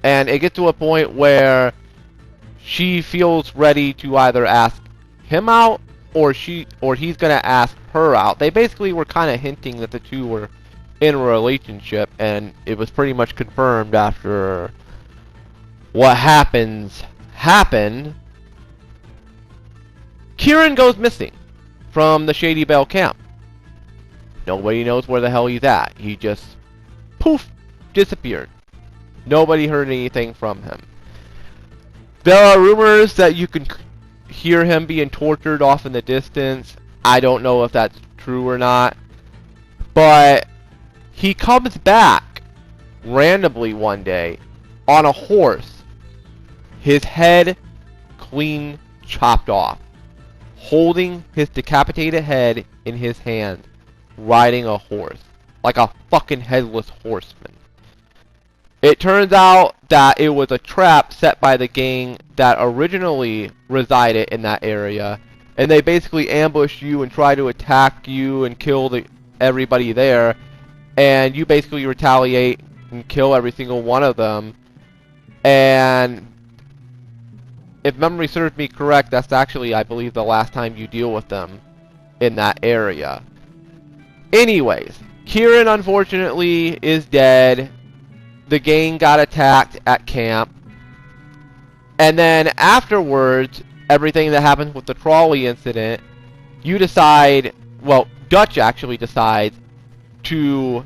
And it gets to a point where she feels ready to either ask him out or he's going to ask her out. They basically were kind of hinting that the two were in a relationship, and it was pretty much confirmed after what happened. Kieran goes missing from the Shady Belle camp. Nobody knows where the hell he's at. He just poof, disappeared. Nobody heard anything from him. There are rumors that you can hear him being tortured off in the distance. I don't know if that's true or not. But he comes back randomly one day on a horse. His head clean chopped off. Holding his decapitated head in his hand. Riding a horse. Like a fucking headless horseman. It turns out that it was a trap set by the gang that originally resided in that area, and they basically ambush you and try to attack you and kill everybody there, and you basically retaliate and kill every single one of them. And if memory serves me correct, that's actually, I believe, the last time you deal with them in that area. Anyways, Kieran unfortunately is dead. The gang got attacked at camp. And then afterwards, everything that happens with the trolley incident, you decide, well, Dutch actually decides to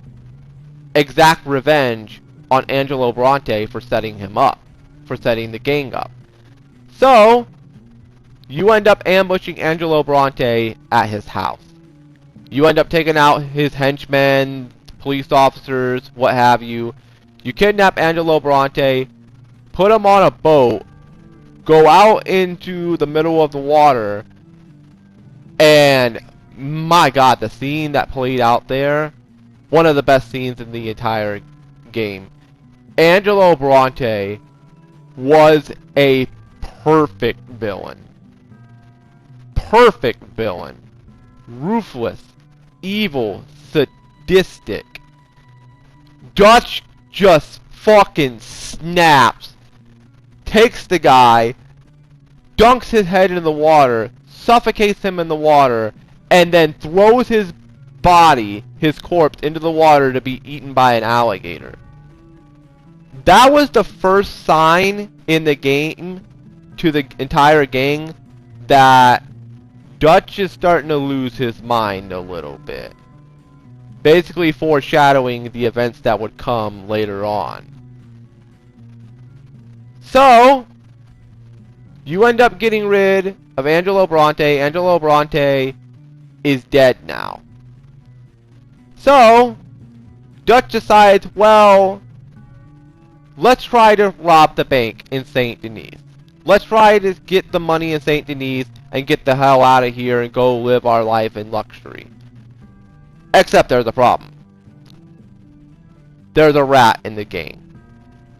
exact revenge on Angelo Bronte for setting him up, for setting the gang up. So, you end up ambushing Angelo Bronte at his house. You end up taking out his henchmen, police officers, what have you. You kidnap Angelo Bronte, put him on a boat, go out into the middle of the water, and my god, the scene that played out there, one of the best scenes in the entire game. Angelo Bronte was a perfect villain. Perfect villain. Ruthless, evil, sadistic. Dutch just fucking snaps, takes the guy, dunks his head into the water, suffocates him in the water, and then throws his body, his corpse, into the water to be eaten by an alligator. That was the first sign in the game to the entire gang that Dutch is starting to lose his mind a little bit. Basically foreshadowing the events that would come later on. So, you end up getting rid of Angelo Bronte. Angelo Bronte is dead now. So, Dutch decides, well, let's try to rob the bank in Saint Denis. Let's try to get the money in Saint Denis and get the hell out of here and go live our life in luxury. Except there's a problem. There's a rat in the gang.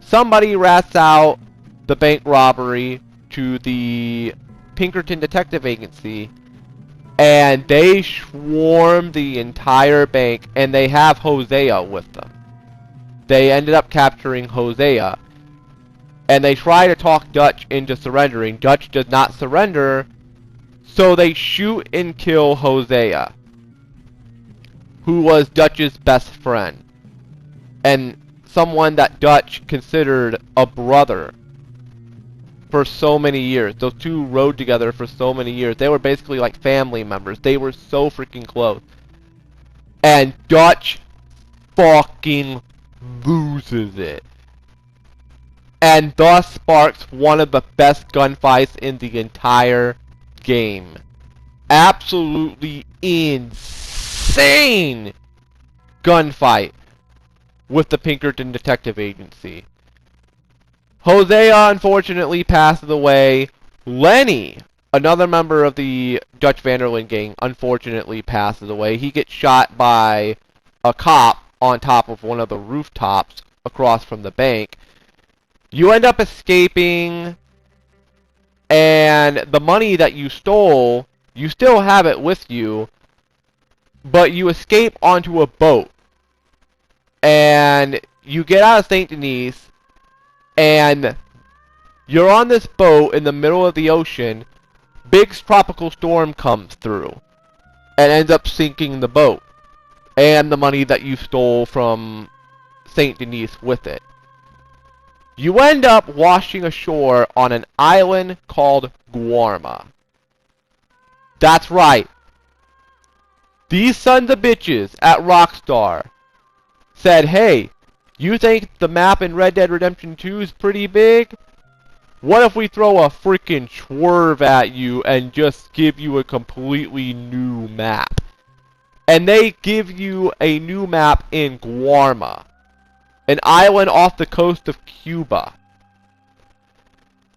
Somebody rats out the bank robbery to the Pinkerton Detective Agency, and they swarm the entire bank, and they have Hosea with them. They ended up capturing Hosea, and they try to talk Dutch into surrendering. Dutch does not surrender, so they shoot and kill Hosea, who was Dutch's best friend, and someone that Dutch considered a brother for so many years. Those two rode together for so many years. They were basically like family members. They were so freaking close. And Dutch fucking loses it. And thus sparks one of the best gunfights in the entire game. Absolutely insane gunfight with the Pinkerton Detective Agency. Hosea unfortunately passes away. Lenny, another member of the Dutch Van der Linde gang, unfortunately passes away. He gets shot by a cop on top of one of the rooftops across from the bank. You end up escaping, and the money that you stole, you still have it with you, but you escape onto a boat. And you get out of Saint Denis, and you're on this boat in the middle of the ocean. Big tropical storm comes through and ends up sinking the boat and the money that you stole from Saint Denis with it. You end up washing ashore on an island called Guarma. That's right. These sons of bitches at Rockstar said, hey, you think the map in Red Dead Redemption 2 is pretty big? What if we throw a freaking swerve at you and just give you a completely new map? And they give you a new map in Guarma, an island off the coast of Cuba.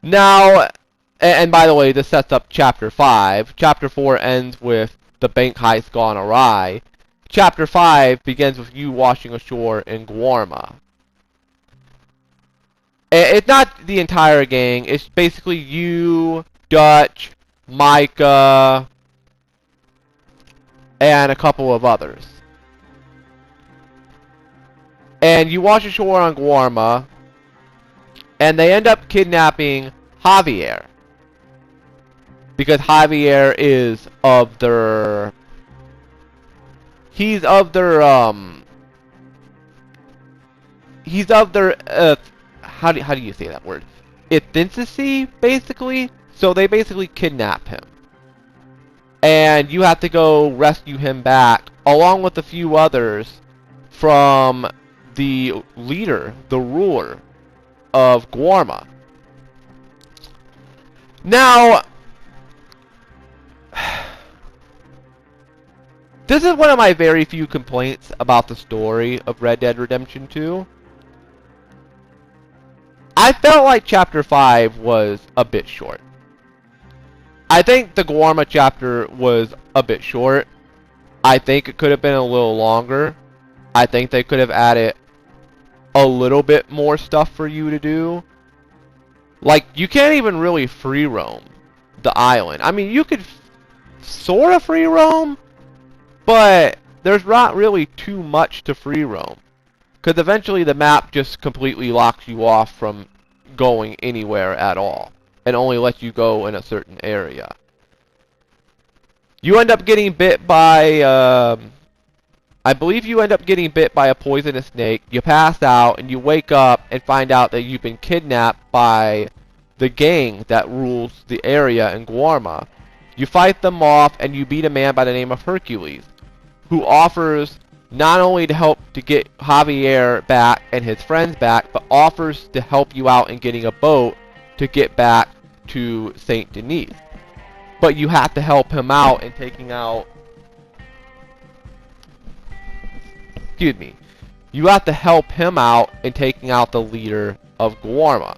Now, and by the way, this sets up Chapter 5. Chapter 4 ends with the bank heist gone awry. Chapter 5 begins with you washing ashore in Guarma. It's not the entire gang. It's basically you, Dutch, Micah, and a couple of others. And you wash ashore on Guarma, and they end up kidnapping Javier. Because Javier is of their... He's of their, how do you say that word? Ethnicity, basically. So they basically kidnap him. And you have to go rescue him back, along with a few others, from the leader, the ruler of Guarma. Now, this is one of my very few complaints about the story of Red Dead Redemption 2. I felt like Chapter 5 was a bit short. I think the Guarma chapter was a bit short. I think it could have been a little longer. I think they could have added a little bit more stuff for you to do. Like, you can't even really free roam the island. I mean, you could sort of free roam, but there's not really too much to free roam. Because eventually the map just completely locks you off from going anywhere at all. And only lets you go in a certain area. You end up getting bit by, I believe you end up getting bit by a poisonous snake. You pass out and you wake up and find out that you've been kidnapped by the gang that rules the area in Guarma. You fight them off and you beat a man by the name of Hercules, who offers not only to help to get Javier back and his friends back, but offers to help you out in getting a boat to get back to Saint Denis. But you have to help him out in taking out... Excuse me. You have to help him out in taking out the leader of Guarma,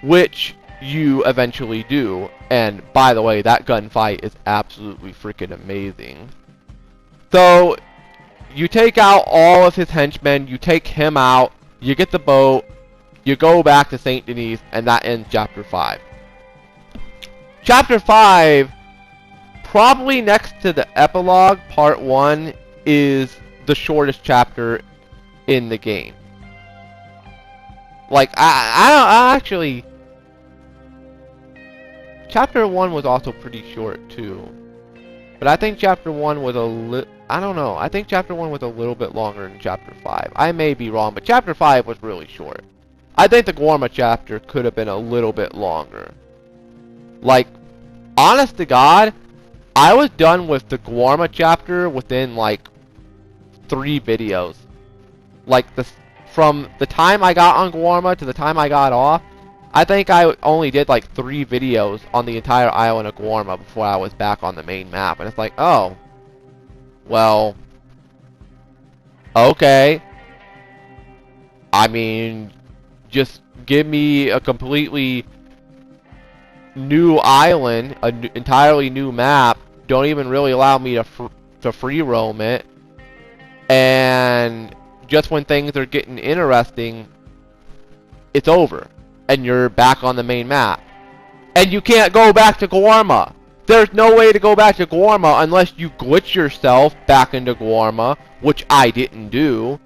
which you eventually do. And by the way, that gunfight is absolutely freaking amazing. So, you take out all of his henchmen, you take him out, you get the boat, you go back to Saint Denis, and that ends Chapter 5. Chapter 5, probably next to the epilogue, Part 1, is the shortest chapter in the game. Like, I actually... Chapter 1 was also pretty short, too. But I think Chapter 1 was a little... I don't know. I think Chapter 1 was a little bit longer than Chapter 5. I may be wrong, but Chapter 5 was really short. I think the Guarma chapter could have been a little bit longer. Like, honest to God, I was done with the Guarma chapter within, like, 3 videos. Like, from the time I got on Guarma to the time I got off, I think I only did, like, 3 videos on the entire island of Guarma before I was back on the main map. And it's like, oh, well, okay. I mean, just give me a completely new island, an entirely new map. Don't even really allow me to free roam it. And just when things are getting interesting, it's over. And you're back on the main map. And you can't go back to Guarma. There's no way to go back to Guarma unless you glitch yourself back into Guarma, which I didn't do.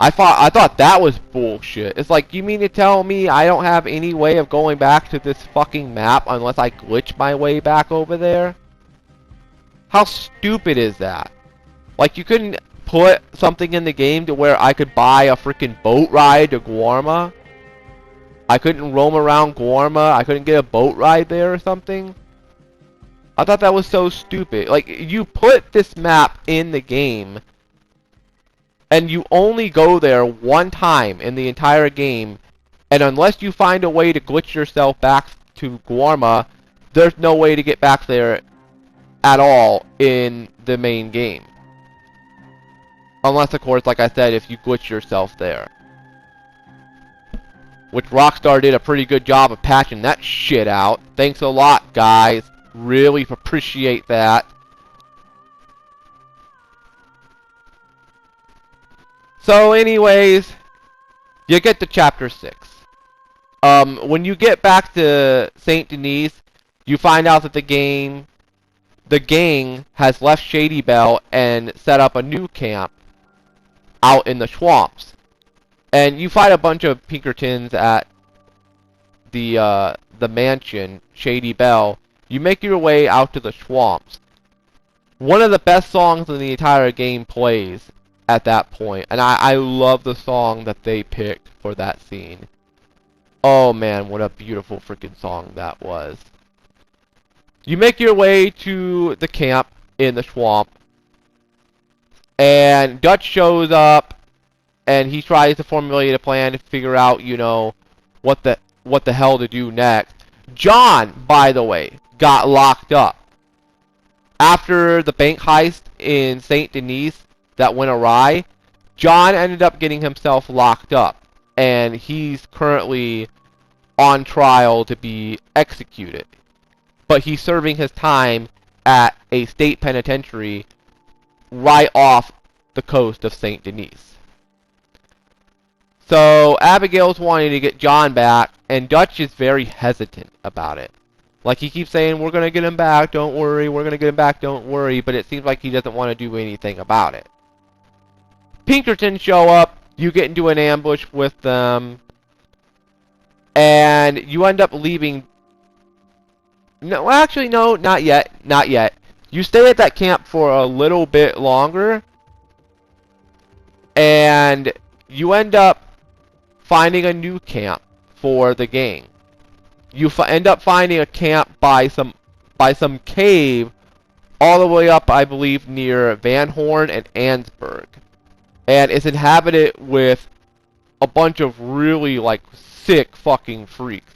I thought that was bullshit. It's like, you mean to tell me I don't have any way of going back to this fucking map unless I glitch my way back over there? How stupid is that? Like, you couldn't put something in the game to where I could buy a freaking boat ride to Guarma? I couldn't roam around Guarma? I couldn't get a boat ride there or something? I thought that was so stupid. Like, you put this map in the game, and you only go there one time in the entire game, and unless you find a way to glitch yourself back to Guarma, there's no way to get back there at all in the main game. Unless, of course, like I said, if you glitch yourself there. Which Rockstar did a pretty good job of patching that shit out. Thanks a lot, guys. Really appreciate that. So anyways, you get to Chapter 6. When you get back to Saint Denis, you find out that the gang has left Shady Belle and set up a new camp out in the swamps. And you fight a bunch of Pinkertons at the mansion, Shady Belle. You make your way out to the swamps. One of the best songs in the entire game plays at that point, and I love the song that they picked for that scene. Oh man, what a beautiful freaking song that was. You make your way to the camp in the swamp, and Dutch shows up, and he tries to formulate a plan to figure out, you know, what the hell to do next. John, by the way, got locked up. After the bank heist in Saint Denis that went awry, John ended up getting himself locked up. and he's currently on trial to be executed. But he's serving his time at a state penitentiary right off the coast of Saint Denis. So Abigail's wanting to get John back, and Dutch is very hesitant about it. Like, he keeps saying, we're going to get him back, don't worry, we're going to get him back, don't worry, but it seems like he doesn't want to do anything about it. Pinkerton show up, you get into an ambush with them, and you end up leaving... No, actually, no, not yet, not yet. You stay at that camp for a little bit longer, and you end up finding a new camp for the gang. You end up finding a camp by some cave all the way up, I believe, near Van Horn and Ansburg. And it's inhabited with a bunch of really, like, sick fucking freaks.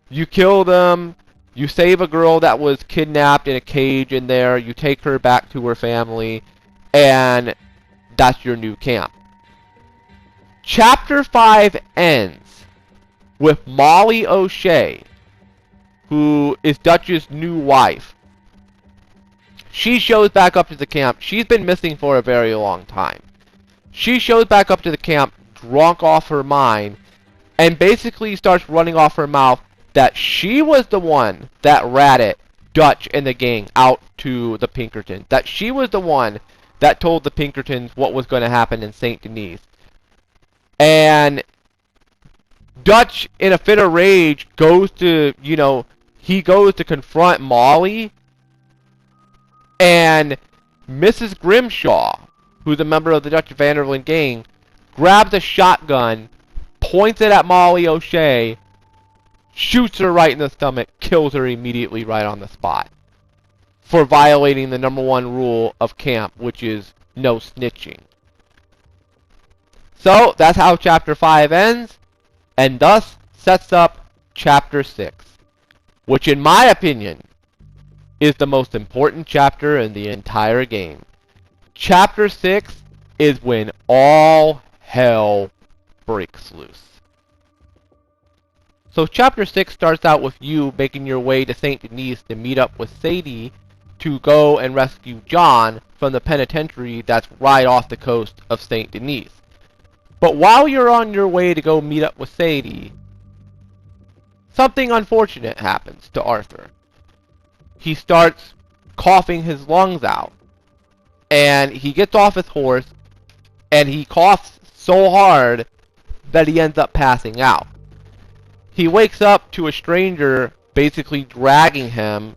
You kill them, you save a girl that was kidnapped in a cage in there, you take her back to her family, and that's your new camp. Chapter 5 ends with Molly O'Shea, who is Dutch's new wife. She shows back up to the camp. She's been missing for a very long time. She shows back up to the camp, drunk off her mind, and basically starts running off her mouth that she was the one that ratted Dutch and the gang out to the Pinkertons. That she was the one that told the Pinkertons what was going to happen in Saint Denis. And Dutch, in a fit of rage, goes to, he goes to confront Molly. And Mrs. Grimshaw, who's a member of the Dutch Vanderlyn gang, grabs a shotgun, points it at Molly O'Shea, shoots her right in the stomach, kills her immediately right on the spot. For violating the #1 rule of camp, which is no snitching. So, that's how Chapter 5 ends, and thus sets up Chapter 6, which in my opinion is the most important chapter in the entire game. Chapter 6 is when all hell breaks loose. So Chapter 6 starts out with you making your way to Saint Denis to meet up with Sadie to go and rescue John from the penitentiary that's right off the coast of Saint Denis. But while you're on your way to go meet up with Sadie, something unfortunate happens to Arthur. He starts coughing his lungs out, and he gets off his horse, and he coughs so hard that he ends up passing out. He wakes up to a stranger basically dragging him,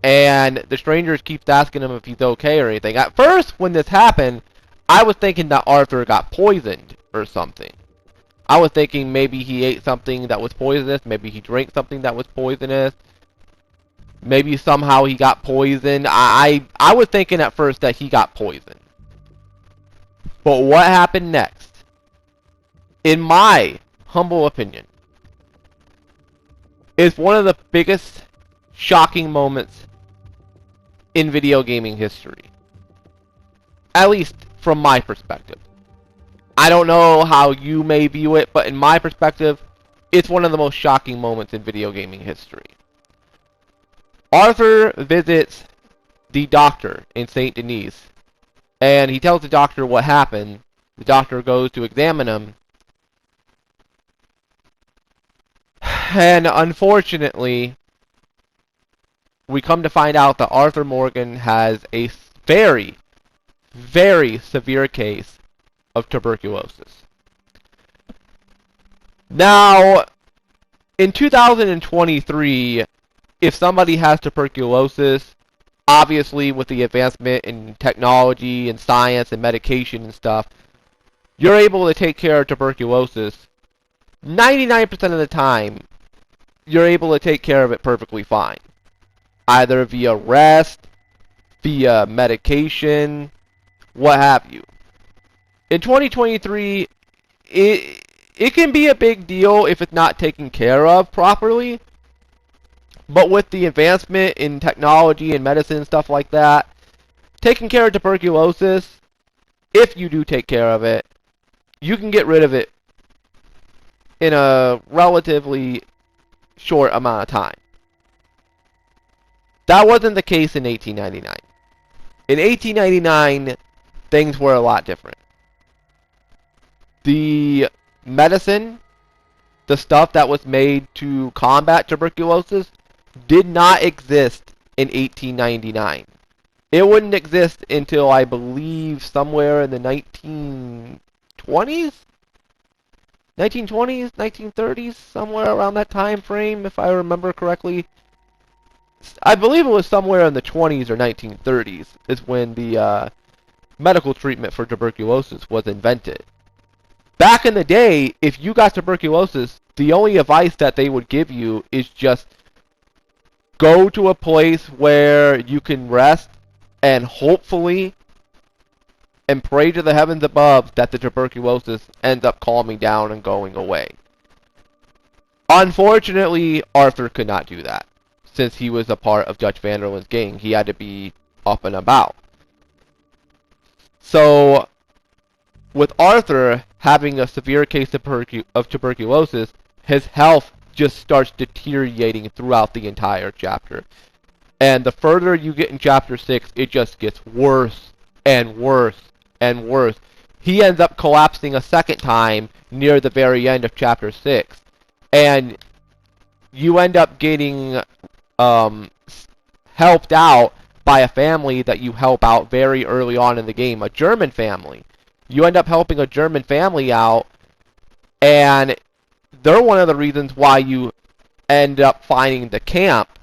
and the stranger keeps asking him if he's okay or anything. At first, when this happened, I was thinking that Arthur got poisoned or something. I was thinking maybe he ate something that was poisonous, maybe he drank something that was poisonous, maybe somehow he got poisoned. I was thinking at first that he got poisoned. But what happened next, in my humble opinion, is one of the biggest shocking moments in video gaming history. At least from my perspective. I don't know how you may view it, but in my perspective, it's one of the most shocking moments in video gaming history. Arthur visits the doctor in Saint Denis, and he tells the doctor what happened. The doctor goes to examine him, and unfortunately, we come to find out that Arthur Morgan has a very, very severe case of tuberculosis. Now, in 2023, if somebody has tuberculosis, obviously with the advancement in technology and science and medication and stuff, you're able to take care of tuberculosis 99% of the time. You're able to take care of it perfectly fine. Either via rest, via medication, what have you. In 2023, it can be a big deal if it's not taken care of properly. But with the advancement in technology and medicine and stuff like that, taking care of tuberculosis, if you do take care of it, you can get rid of it in a relatively short amount of time. That wasn't the case in 1899. In 1899, things were a lot different. The medicine, the stuff that was made to combat tuberculosis, did not exist in 1899. It wouldn't exist until, I believe, somewhere in the 1920s? 1920s, 1930s, somewhere around that time frame, if I remember correctly. I believe it was somewhere in the 20s or 1930s is when the medical treatment for tuberculosis was invented. Back in the day, if you got tuberculosis, the only advice that they would give you is just go to a place where you can rest and hopefully and pray to the heavens above that the tuberculosis ends up calming down and going away. Unfortunately, Arthur could not do that. Since he was a part of Dutch van der Linde's gang, he had to be up and about. So, with Arthur having a severe case of tuberculosis, his health just starts deteriorating throughout the entire chapter. And the further you get in chapter 6, it just gets worse and worse and worse. He ends up collapsing a second time near the very end of chapter 6. And you end up getting helped out by a family that you help out very early on in the game, a German family. You end up helping a German family out, and they're one of the reasons why you end up finding the camp.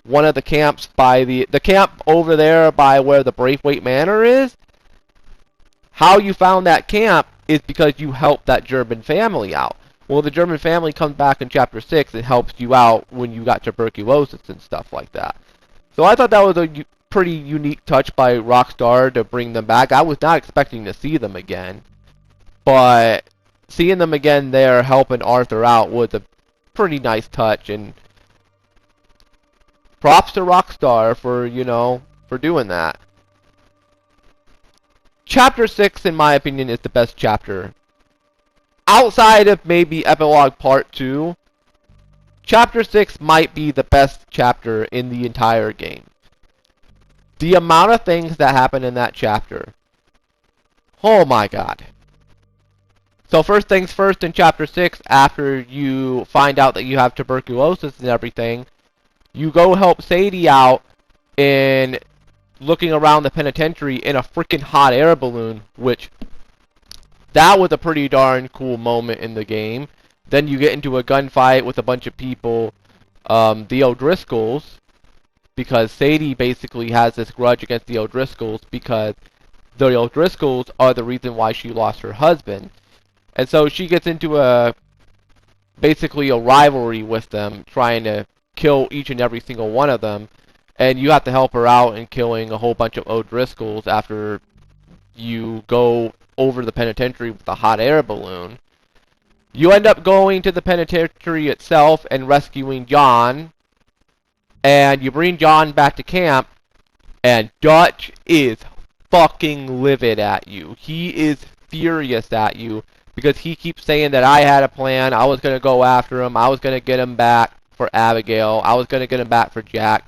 One of the camps by the camp over there by where the Braithwaite Manor is. How you found that camp is because you helped that German family out. Well, the German family comes back in chapter 6 and helps you out when you got tuberculosis and stuff like that. So I thought that was a pretty unique touch by Rockstar to bring them back. I was not expecting to see them again, but seeing them again there helping Arthur out was a pretty nice touch, and props to Rockstar for, for doing that. Chapter 6, in my opinion, is the best chapter. Outside of maybe Epilogue Part 2, Chapter 6 might be the best chapter in the entire game. The amount of things that happen in that chapter. Oh my god. So first things first, in Chapter 6, after you find out that you have tuberculosis and everything, you go help Sadie out in looking around the penitentiary in a freaking hot air balloon, which that was a pretty darn cool moment in the game. Then you get into a gunfight with a bunch of people, the O'Driscolls, because Sadie basically has this grudge against the O'Driscolls because the O'Driscolls are the reason why she lost her husband. And so she gets into basically a rivalry with them, trying to kill each and every single one of them. And you have to help her out in killing a whole bunch of O'Driscolls after you go over the penitentiary with a hot air balloon. You end up going to the penitentiary itself and rescuing John. And you bring John back to camp. And Dutch is fucking livid at you. He is furious at you because he keeps saying that I had a plan. I was going to go after him. I was going to get him back for Abigail. I was going to get him back for Jack.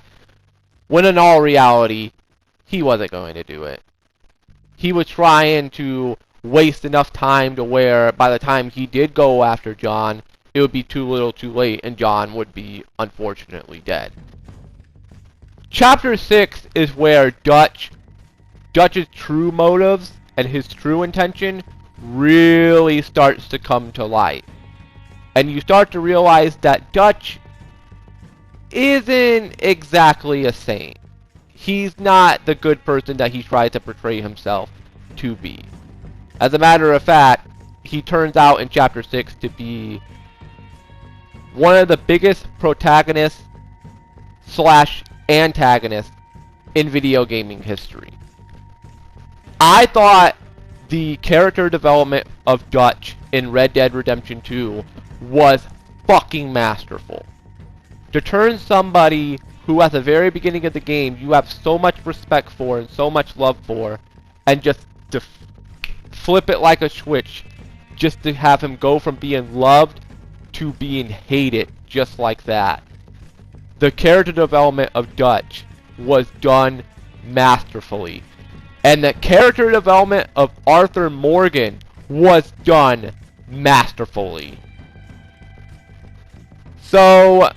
When in all reality, he wasn't going to do it. He was trying to waste enough time to where by the time he did go after John, it would be too little too late and John would be unfortunately dead. Chapter 6 is where Dutch's true motives and his true intention really starts to come to light. And you start to realize that Dutch isn't exactly a saint. He's not the good person that he tries to portray himself to be. As a matter of fact, he turns out in Chapter 6 to be one of the biggest protagonists / antagonists in video gaming history. I thought the character development of Dutch in Red Dead Redemption 2 was fucking masterful. To turn somebody who at the very beginning of the game you have so much respect for and so much love for, and just to flip it like a switch, just to have him go from being loved to being hated just like that. The character development of Dutch was done masterfully. And the character development of Arthur Morgan was done masterfully. So,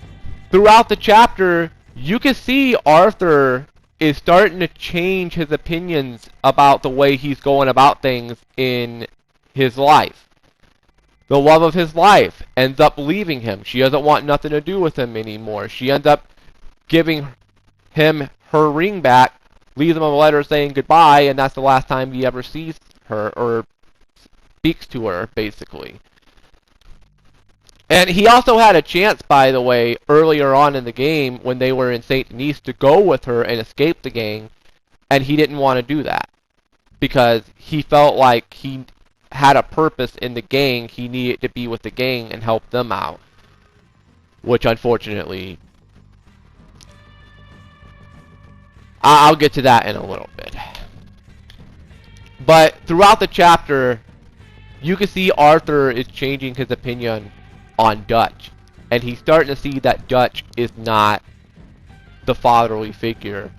throughout the chapter, you can see Arthur is starting to change his opinions about the way he's going about things in his life. The love of his life ends up leaving him. She doesn't want nothing to do with him anymore. She ends up giving him her ring back, leaves him a letter saying goodbye, and that's the last time he ever sees her or speaks to her, basically. And he also had a chance, by the way, earlier on in the game when they were in St. Denis to go with her and escape the gang, and he didn't want to do that because he felt like he had a purpose in the gang. He needed to be with the gang and help them out, which unfortunately, I'll get to that in a little bit. But throughout the chapter, you can see Arthur is changing his opinion on Dutch, and he's starting to see that Dutch is not the fatherly figure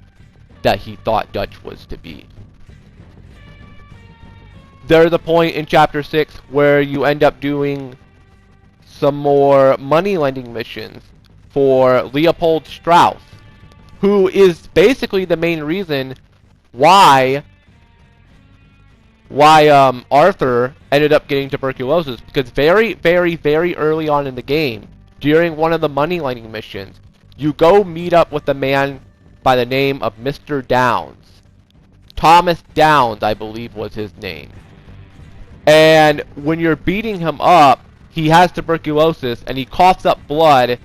that he thought Dutch was to be. There's a point in chapter 6 where you end up doing some more money lending missions for Leopold Strauss, who is basically the main reason why Arthur ended up getting tuberculosis, because very, very, very early on in the game, during one of the money lending missions, you go meet up with a man by the name of Mr. Downs. Thomas Downs, I believe, was his name. And when you're beating him up, he has tuberculosis, and he coughs up blood,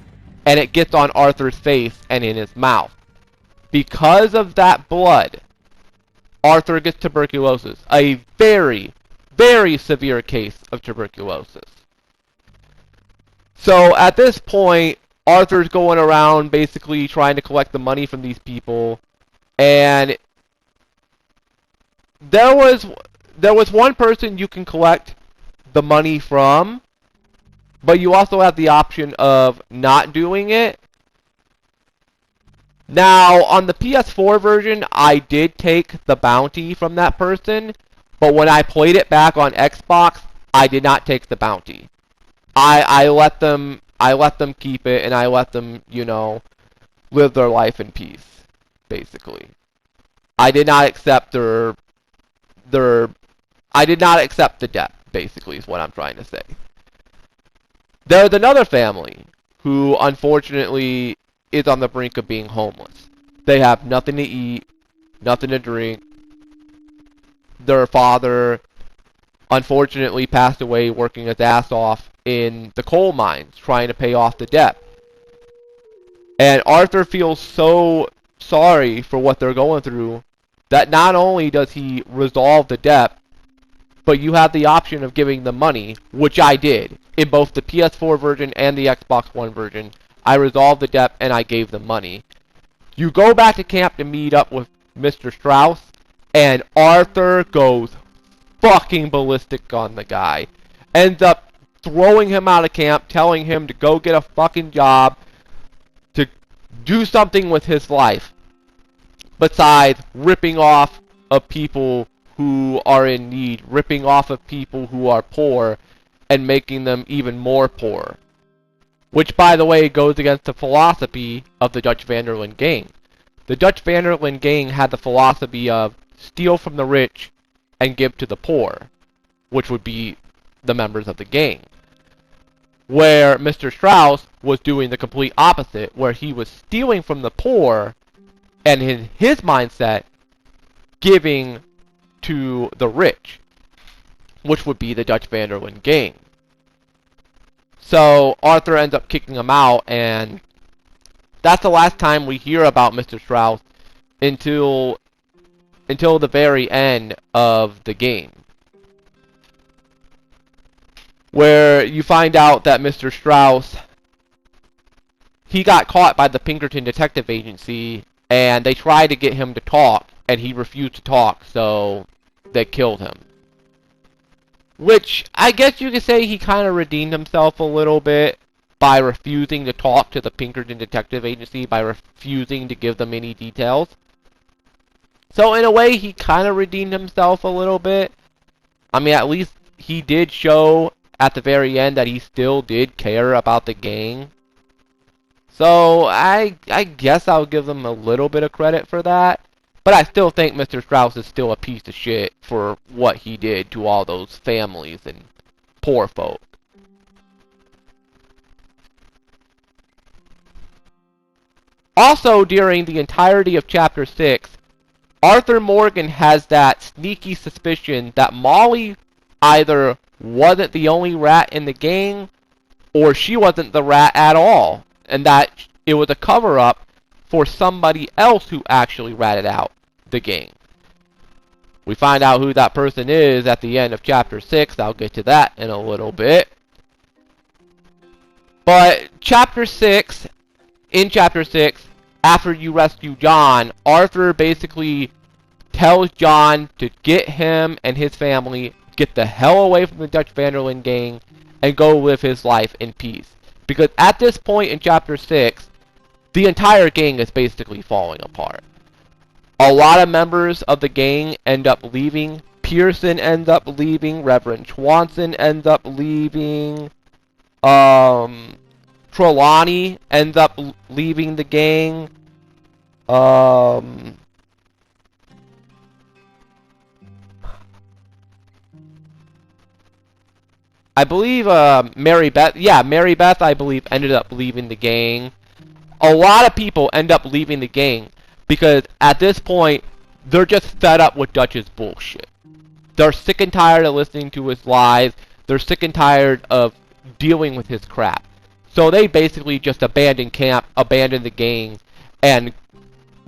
and it gets on Arthur's face and in his mouth. Because of that blood, Arthur gets tuberculosis. A very, very severe case of tuberculosis. So at this point, Arthur's going around basically trying to collect the money from these people, and there was one person you can collect the money from, but you also have the option of not doing it. Now, on the PS4 version, I did take the bounty from that person, but when I played it back on Xbox, I did not take the bounty. I let them keep it, and I let them, you know, live their life in peace, basically. I did not accept I did not accept the debt, basically, is what I'm trying to say. There's another family who, unfortunately, is on the brink of being homeless. They have nothing to eat, nothing to drink. Their father, unfortunately, passed away working his ass off in the coal mines, trying to pay off the debt. And Arthur feels so sorry for what they're going through that not only does he resolve the debt, but you have the option of giving them money, which I did, in both the PS4 version and the Xbox One version. I resolved the debt and I gave them money. You go back to camp to meet up with Mr. Strauss, and Arthur goes fucking ballistic on the guy. Ends up throwing him out of camp, telling him to go get a fucking job, to do something with his life, besides ripping off of people who are in need, ripping off of people who are poor, and making them even more poor. Which, by the way, goes against the philosophy of the Dutch van der Linde gang. The Dutch van der Linde gang had the philosophy of steal from the rich and give to the poor, which would be the members of the gang. Where Mr. Strauss was doing the complete opposite, where he was stealing from the poor, and in his mindset, giving to the rich, which would be the Dutch van der Linde gang. So Arthur ends up kicking him out, and that's the last time we hear about Mr. Strauss until the very end of the game, where you find out that Mr. Strauss, he got caught by the Pinkerton Detective Agency, and they tried to get him to talk, and he refused to talk, so they killed him. Which, I guess you could say he kind of redeemed himself a little bit, by refusing to talk to the Pinkerton Detective Agency, by refusing to give them any details. So in a way, he kind of redeemed himself a little bit. I mean, at least he did show at the very end that he still did care about the gang. So I guess I'll give them a little bit of credit for that. But I still think Mr. Strauss is still a piece of shit for what he did to all those families and poor folk. Also, during the entirety of Chapter 6, Arthur Morgan has that sneaky suspicion that Molly either wasn't the only rat in the gang, or she wasn't the rat at all, and that it was a cover-up for somebody else who actually ratted out the gang. We find out who that person is at the end of Chapter 6. I'll get to that in a little bit. But in Chapter 6, after you rescue John, Arthur basically tells John to get him and his family, get the hell away from the Dutch Van der Linde gang, and go live his life in peace. Because at this point in Chapter 6, the entire gang is basically falling apart. A lot of members of the gang end up leaving. Pearson ends up leaving. Reverend Swanson ends up leaving. Trelawney ends up leaving the gang. I believe Mary Beth, I believe, ended up leaving the gang. A lot of people end up leaving the gang because at this point, they're just fed up with Dutch's bullshit. They're sick and tired of listening to his lies. They're sick and tired of dealing with his crap. So they basically just abandon camp, abandon the gang, and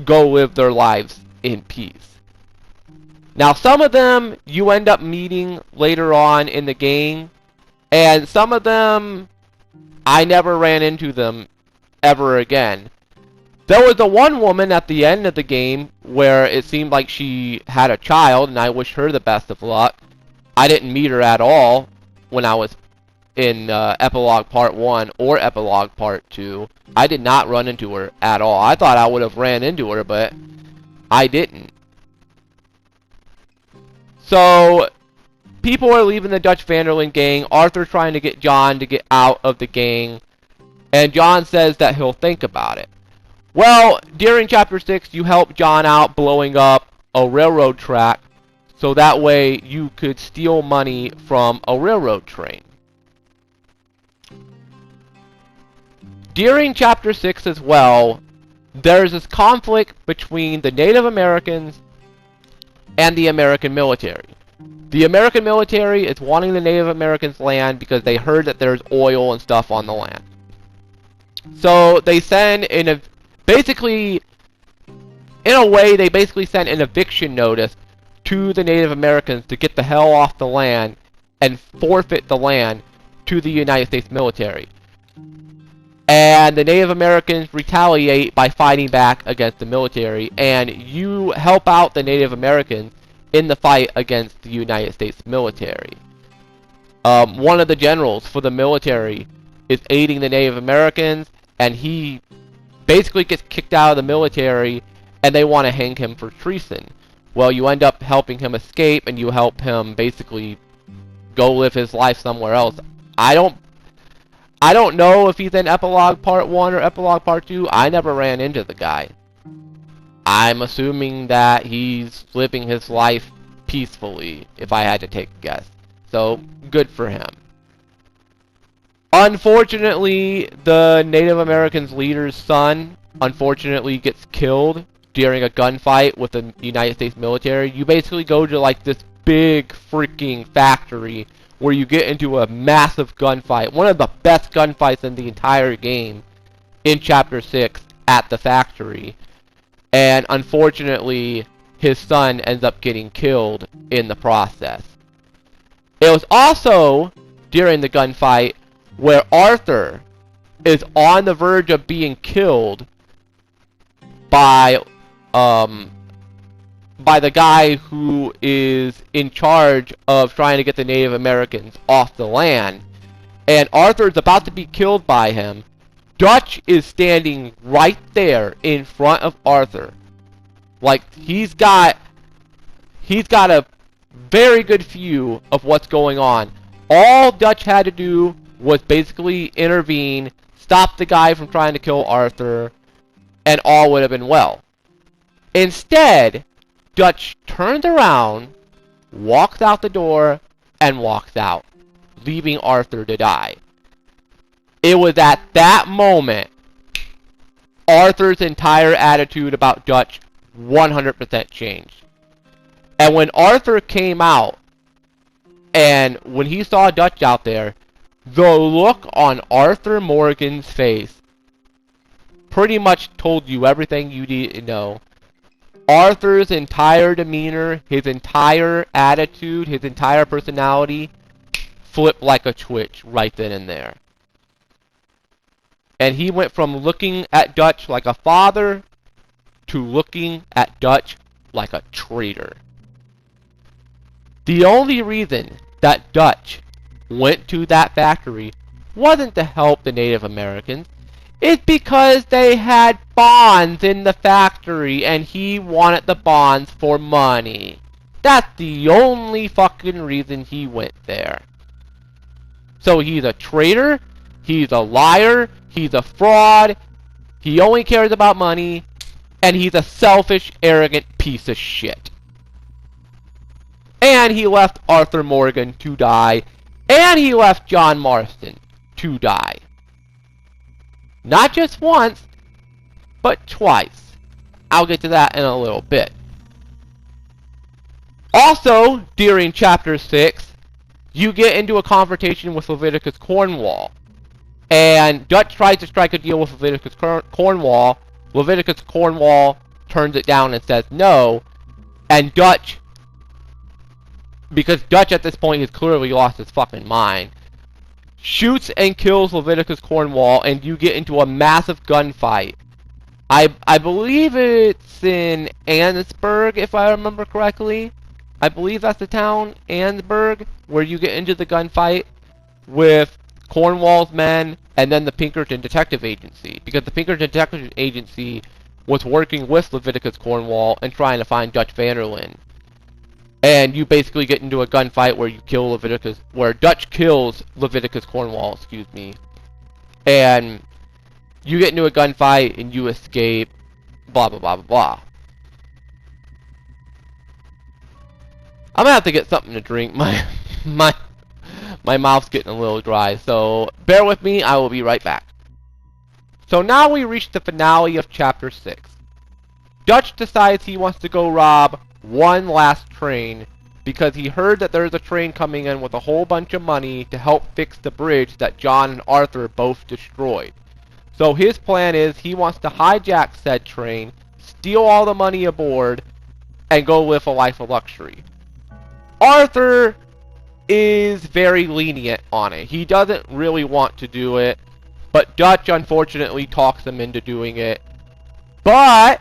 go live their lives in peace. Now, some of them you end up meeting later on in the game, and some of them I never ran into them ever again. There was the one woman at the end of the game where it seemed like she had a child, and I wish her the best of luck. I didn't meet her at all when I was in Epilogue Part 1 or Epilogue Part 2. I did not run into her at all. I thought I would have ran into her, but I didn't. So, people are leaving the Dutch Van der Linde gang. Arthur's trying to get John to get out of the gang. And John says that he'll think about it. Well, during Chapter 6, you help John out blowing up a railroad track, so that way you could steal money from a railroad train. During Chapter 6 as well, there's this conflict between the Native Americans and the American military. The American military is wanting the Native Americans' land because they heard that there's oil and stuff on the land. So they send basically send an eviction notice to the Native Americans to get the hell off the land and forfeit the land to the United States military. And the Native Americans retaliate by fighting back against the military, and you help out the Native Americans in the fight against the United States military. One of the generals for the military is aiding the Native Americans, and he basically gets kicked out of the military, and they want to hang him for treason. Well, you end up helping him escape, and you help him basically go live his life somewhere else. I don't know if he's in Epilogue Part 1 or Epilogue Part 2. I never ran into the guy. I'm assuming that he's living his life peacefully, if I had to take a guess. So, good for him. Unfortunately, the Native Americans leader's son, unfortunately, gets killed during a gunfight with the United States military. You basically go to, like, this big freaking factory where you get into a massive gunfight. One of the best gunfights in the entire game in Chapter 6 at the factory. And unfortunately, his son ends up getting killed in the process. It was also during the gunfight where Arthur is on the verge of being killed by the guy who is in charge of trying to get the Native Americans off the land. and Arthur's about to be killed by him, Dutch is standing right there in front of Arthur. Like, he's got a very good view of what's going on. All Dutch had to do was basically intervene, stop the guy from trying to kill Arthur, and all would have been well. Instead, Dutch turned around, walked out the door, and walked out, leaving Arthur to die. It was at that moment Arthur's entire attitude about Dutch 100% changed. And when Arthur came out, and when he saw Dutch out there, the look on Arthur Morgan's face pretty much told you everything you need to know. Arthur's entire demeanor, his entire attitude, his entire personality flipped like a switch right then and there. And he went from looking at Dutch like a father to looking at Dutch like a traitor. The only reason that Dutch went to that factory wasn't to help the Native Americans. It's because they had bonds in the factory and he wanted the bonds for money. That's the only fucking reason he went there. So he's a traitor, he's a liar, he's a fraud, he only cares about money, and he's a selfish, arrogant piece of shit. And he left Arthur Morgan to die, and he left John Marston to die. Not just once, but twice. I'll get to that in a little bit. Also, during Chapter 6, you get into a confrontation with Leviticus Cornwall. And Dutch tries to strike a deal with Leviticus Cornwall. Leviticus Cornwall turns it down and says no. And Dutch, because Dutch at this point has clearly lost his fucking mind, shoots and kills Leviticus Cornwall, and you get into a massive gunfight. I believe it's in Annesburg, if I remember correctly. I believe that's the town, Annesburg, where you get into the gunfight with Cornwall's men and then the Pinkerton Detective Agency. Because the Pinkerton Detective Agency was working with Leviticus Cornwall and trying to find Dutch Van der Linde. And you basically get into a gunfight where you kill Leviticus, where Dutch kills Leviticus Cornwall, excuse me. And you get into a gunfight and you escape, blah blah blah blah blah. I'm gonna have to get something to drink. My mouth's getting a little dry, so bear with me, I will be right back. So now we reach the finale of Chapter 6. Dutch decides he wants to go rob one last train because he heard that there's a train coming in with a whole bunch of money to help fix the bridge that John and Arthur both destroyed. So his plan is he wants to hijack said train, steal all the money aboard, and go live a life of luxury. Arthur is very lenient on it. He doesn't really want to do it, but Dutch unfortunately talks him into doing it. But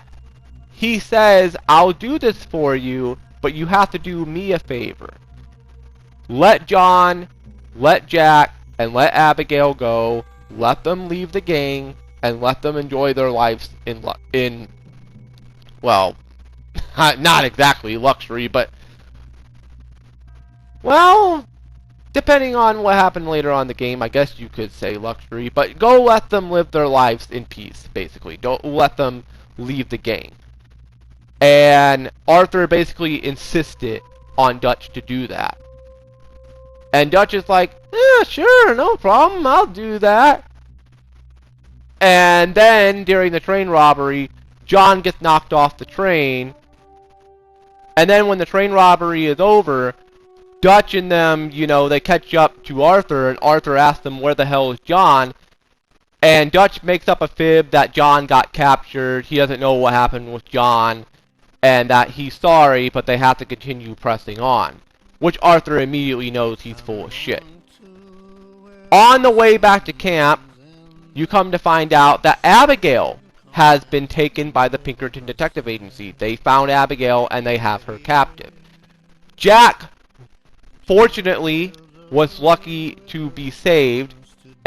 he says, I'll do this for you, but you have to do me a favor. Let John, let Jack, and let Abigail go. Let them leave the gang, and let them enjoy their lives in well, not exactly luxury, but well, depending on what happened later on in the game, I guess you could say luxury, but go let them live their lives in peace, basically. Don't let them leave the gang. And Arthur basically insisted on Dutch to do that. And Dutch is like, yeah, sure, no problem, I'll do that. And then, during the train robbery, John gets knocked off the train. And then when the train robbery is over, Dutch and them, you know, they catch up to Arthur, and Arthur asks them, where the hell is John? And Dutch makes up a fib that John got captured, he doesn't know what happened with John, and that he's sorry, but they have to continue pressing on. Which Arthur immediately knows he's full of shit. On the way back to camp, you come to find out that Abigail has been taken by the Pinkerton Detective Agency. They found Abigail, and they have her captive. Jack, fortunately, was lucky to be saved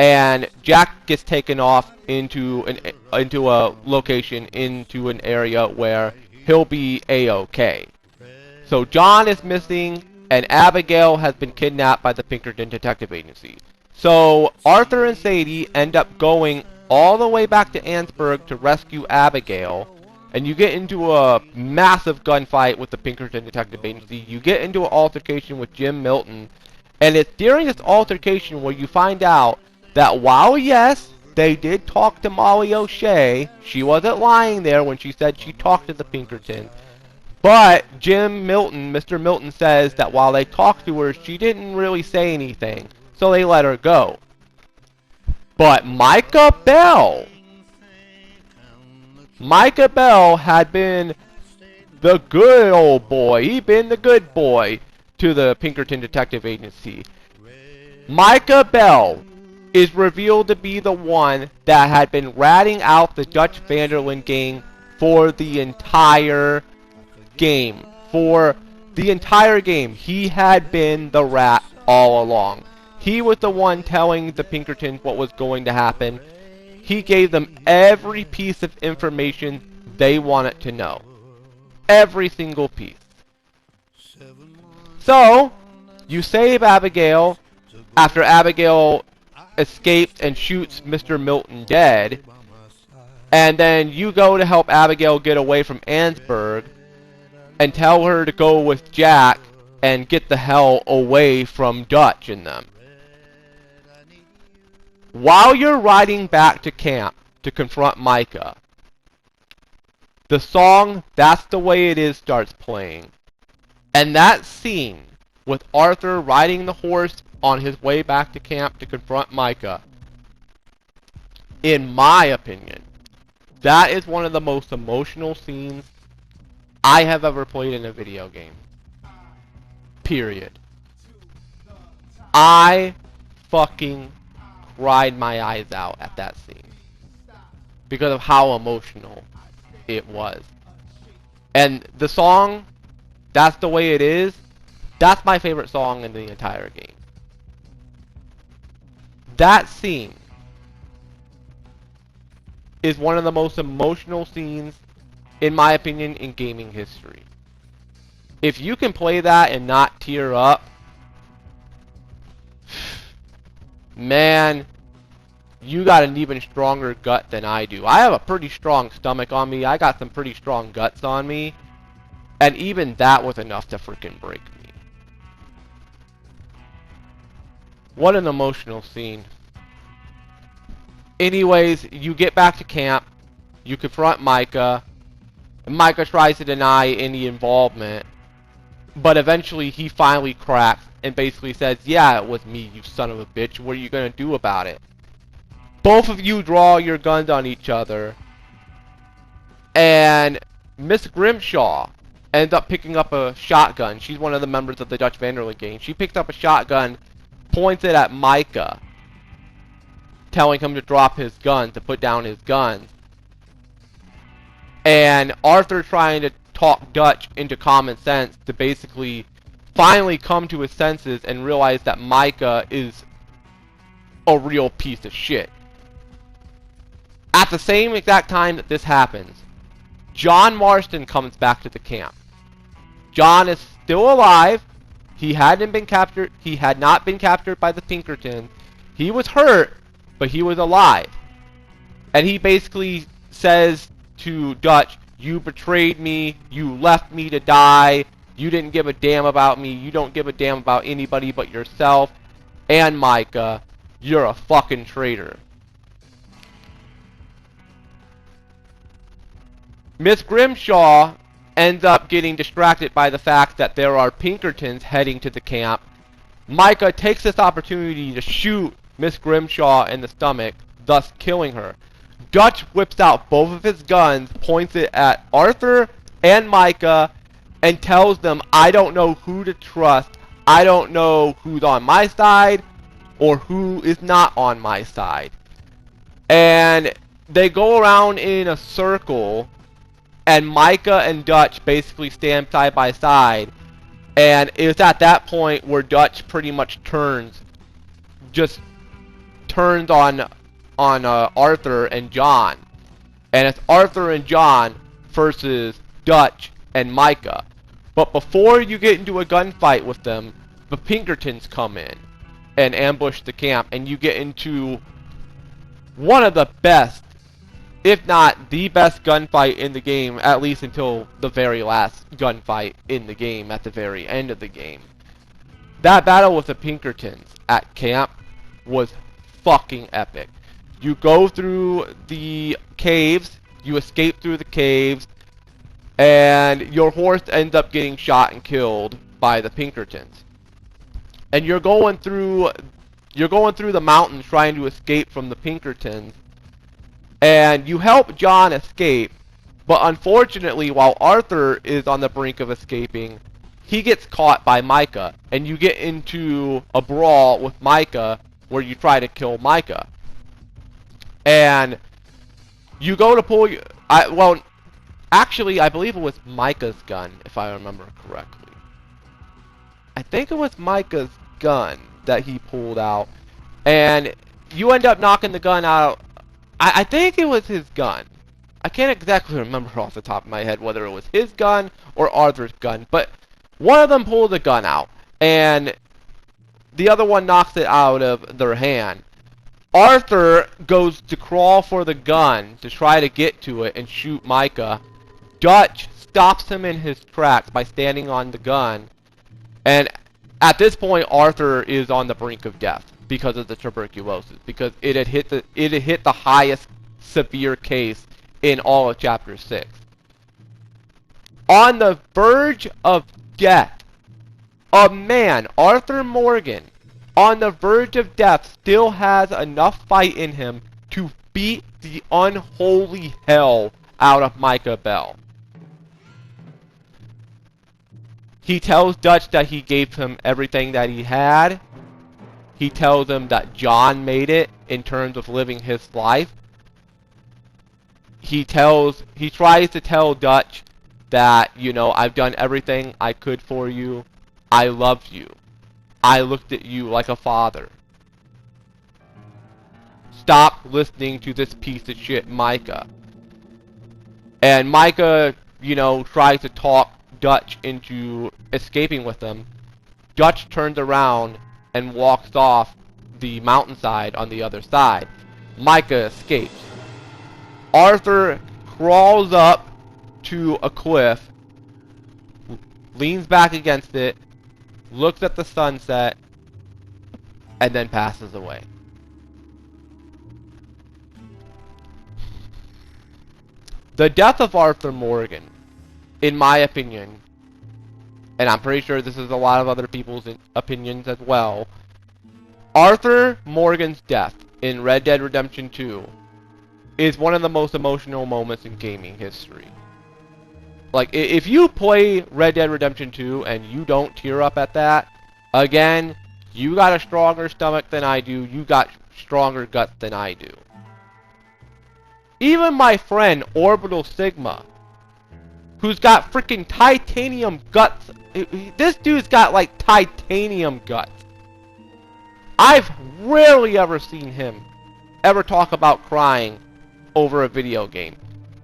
and Jack gets taken off into a location, into an area where he'll be A-OK. So John is missing, and Abigail has been kidnapped by the Pinkerton Detective Agency. So Arthur and Sadie end up going all the way back to Annesburg to rescue Abigail, and you get into a massive gunfight with the Pinkerton Detective Agency. You get into an altercation with Jim Milton, and it's during this altercation where you find out that while, yes, they did talk to Molly O'Shea, she wasn't lying there when she said she talked to the Pinkerton. But Jim Milton, Mr. Milton, says that while they talked to her, she didn't really say anything, so they let her go. But Micah Bell had been the good old boy. He'd been the good boy to the Pinkerton Detective Agency. Micah Bell is revealed to be the one that had been ratting out the Dutch Van der Linde gang for the entire game. He had been the rat all along. He was the one telling the Pinkertons what was going to happen. He gave them every piece of information they wanted to know. Every single piece. So, you save Abigail after Abigail escapes and shoots Mr. Milton dead. And then you go to help Abigail get away from Annesburg and tell her to go with Jack and get the hell away from Dutch and them. While you're riding back to camp to confront Micah, the song That's the Way It Is starts playing. And that scene with Arthur riding the horse on his way back to camp to confront Micah, in my opinion, that is one of the most emotional scenes I have ever played in a video game. Period. I fucking cried my eyes out at that scene because of how emotional it was. And the song, That's the Way It Is, that's my favorite song in the entire game. That scene is one of the most emotional scenes, in my opinion, in gaming history. If you can play that and not tear up, man, you got an even stronger gut than I do. I have a pretty strong stomach on me. I got some pretty strong guts on me. And even that was enough to freaking break me. What an emotional scene. Anyways, you get back to camp. You confront Micah. Micah tries to deny any involvement. But eventually he finally cracks and basically says, yeah, it was me, you son of a bitch. What are you going to do about it? Both of you draw your guns on each other. And Miss Grimshaw ends up picking up a shotgun. She's one of the members of the Dutch Van der Linde gang. She picks up a shotgun, points it at Micah, telling him to drop his gun, to put down his gun. And Arthur trying to talk Dutch into common sense to basically finally come to his senses and realize that Micah is a real piece of shit. At the same exact time that this happens, John Marston comes back to the camp. John is still alive. He hadn't been captured. He had not been captured by the Pinkertons. He was hurt, but he was alive. And he basically says to Dutch, you betrayed me. You left me to die. You didn't give a damn about me. You don't give a damn about anybody but yourself. And Micah, you're a fucking traitor. Miss Grimshaw ends up getting distracted by the fact that there are Pinkertons heading to the camp. Micah takes this opportunity to shoot Miss Grimshaw in the stomach, thus killing her. Dutch whips out both of his guns, points it at Arthur and Micah, and tells them, I don't know who to trust. I don't know who's on my side or who is not on my side. And they go around in a circle, and Micah and Dutch basically stand side by side. And it's at that point where Dutch pretty much turns turns on Arthur and John, and it's Arthur and John versus Dutch and Micah. But before you get into a gunfight with them, the Pinkertons come in and ambush the camp, and you get into one of the best, if not the best gunfight in the game, at least until the very last gunfight in the game at the very end of the game. That battle with the Pinkertons at camp was fucking epic. You go through the caves, you escape through the caves, and your horse ends up getting shot and killed by the Pinkertons. And you're going through the mountains trying to escape from the Pinkertons, and you help John escape, but unfortunately, while Arthur is on the brink of escaping, he gets caught by Micah, and you get into a brawl with Micah where you try to kill Micah. And you go to pull actually, I believe it was Micah's gun, if I remember correctly. I think it was Micah's gun that he pulled out, and you end up knocking the gun out. I think it was his gun. I can't exactly remember off the top of my head whether it was his gun or Arthur's gun, but one of them pulled the gun out, and the other one knocks it out of their hand. Arthur goes to crawl for the gun to try to get to it and shoot Micah. Dutch stops him in his tracks by standing on the gun, and at this point Arthur is on the brink of death because of the tuberculosis, because it had hit the highest severe case in all of Chapter 6. On the verge of death, a man, Arthur Morgan, on the verge of death, still has enough fight in him to beat the unholy hell out of Micah Bell. He tells Dutch that he gave him everything that he had. He tells him that John made it in terms of living his life. He tries to tell Dutch that, you know, I've done everything I could for you. I loved you. I looked at you like a father. Stop listening to this piece of shit, Micah. And Micah, you know, tries to talk Dutch into escaping with them. Dutch turns around and walks off the mountainside on the other side. Micah escapes. Arthur crawls up to a cliff, leans back against it, looks at the sunset, and then passes away. The death of Arthur Morgan, in my opinion, and I'm pretty sure this is a lot of other people's opinions as well, Arthur Morgan's death in Red Dead Redemption 2 is one of the most emotional moments in gaming history. Like, if you play Red Dead Redemption 2 and you don't tear up at that, again, you got a stronger stomach than I do, you got stronger guts than I do. Even my friend, Orbital Sigma, who's got freaking titanium guts, this dude's got, like, titanium guts. I've rarely ever seen him ever talk about crying over a video game.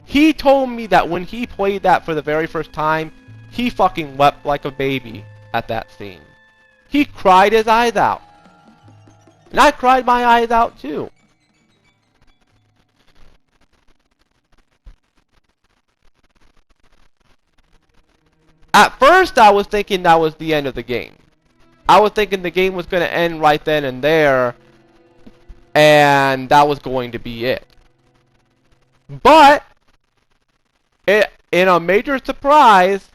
He told me that when he played that for the very first time, he fucking wept like a baby at that scene. He cried his eyes out. And I cried my eyes out too. At first I was thinking that was the end of the game. I was thinking the game was going to end right then and there, and that was going to be it. But in a major surprise,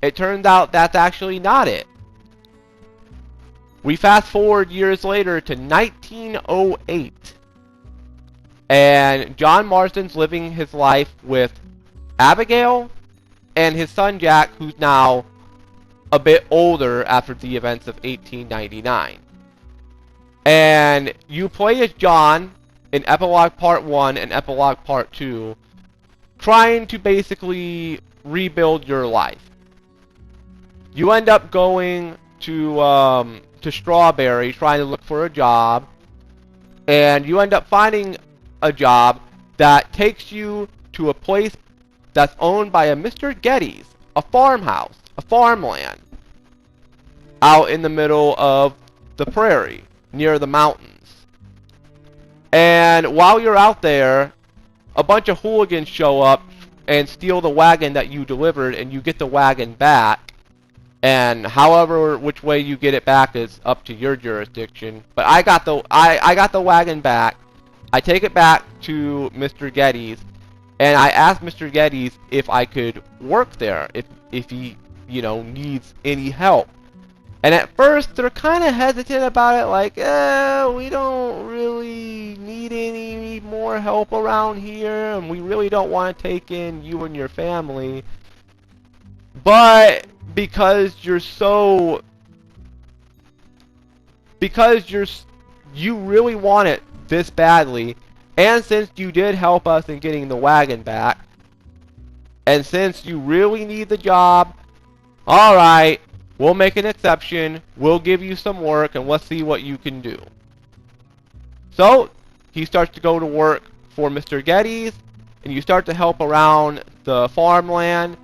it turns out that's actually not it. We fast forward years later to 1908, and John Marston's living his life with Abigail and his son Jack, who's now a bit older after the events of 1899. And you play as John in Epilogue Part 1 and Epilogue Part 2, trying to basically rebuild your life. You end up going to Strawberry, trying to look for a job. And you end up finding a job that takes you to a place that's owned by a Mr. Geddes, a farmhouse, a farmland, out in the middle of the prairie, near the mountains. And while you're out there, a bunch of hooligans show up and steal the wagon that you delivered, and you get the wagon back. And however which way you get it back is up to your jurisdiction. But I got the wagon back. I take it back to Mr. Geddes, and I asked Mr. Geddes if I could work there, if he, you know, needs any help. And at first, they're kind of hesitant about it, like, we don't really need any more help around here, and we really don't want to take in you and your family. But because you really want it this badly, and since you did help us in getting the wagon back, and since you really need the job, alright, we'll make an exception, we'll give you some work, and let's see what you can do. So, he starts to go to work for Mr. Geddes, and you start to help around the farmland.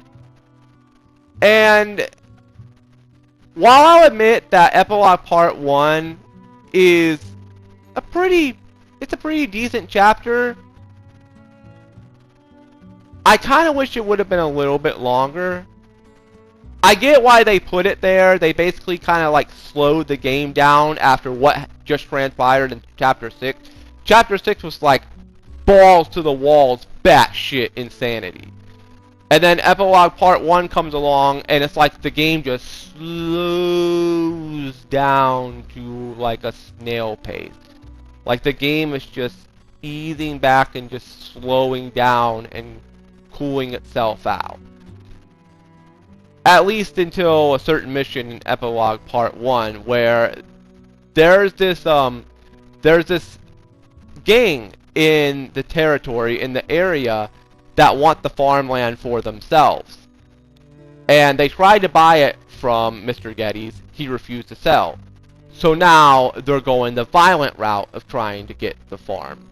And while I'll admit that Epilogue Part 1 is a pretty decent chapter, I kind of wish it would have been a little bit longer. I get why they put it there. They basically kind of like slowed the game down after what just transpired in Chapter 6. Chapter 6 was like balls to the walls, batshit insanity. And then Epilogue Part 1 comes along, and it's like the game just slows down to like a snail pace. Like the game is just easing back and just slowing down and cooling itself out. At least until a certain mission in Epilogue Part 1, where there's this gang in the territory, in the area, that want the farmland for themselves. And they tried to buy it from Mr. Geddes. He refused to sell. So now they're going the violent route of trying to get the farm.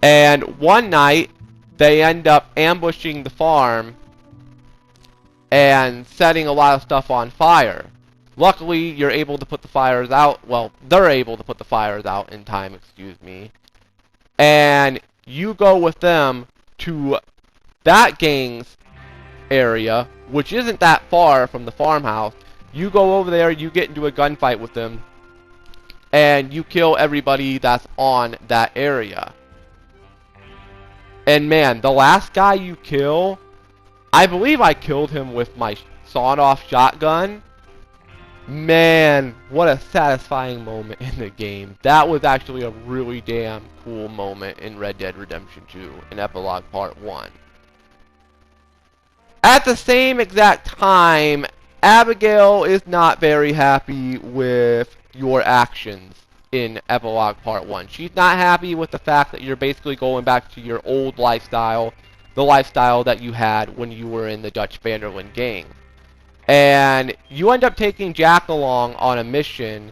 And one night, they end up ambushing the farm and setting a lot of stuff on fire. Luckily, you're able to put the fires out. Well, they're able to put the fires out in time, excuse me. And you go with them to that gang's area, which isn't that far from the farmhouse. You go over there, you get into a gunfight with them, and you kill everybody that's on that area. And man, the last guy you kill, I believe I killed him with my sawed-off shotgun. Man, what a satisfying moment in the game. That was actually a really damn cool moment in Red Dead Redemption 2 in Epilogue Part 1. At the same exact time, Abigail is not very happy with your actions in Epilogue Part 1. She's not happy with the fact that you're basically going back to your old lifestyle, the lifestyle that you had when you were in the Dutch van der Linde gang. And you end up taking Jack along on a mission,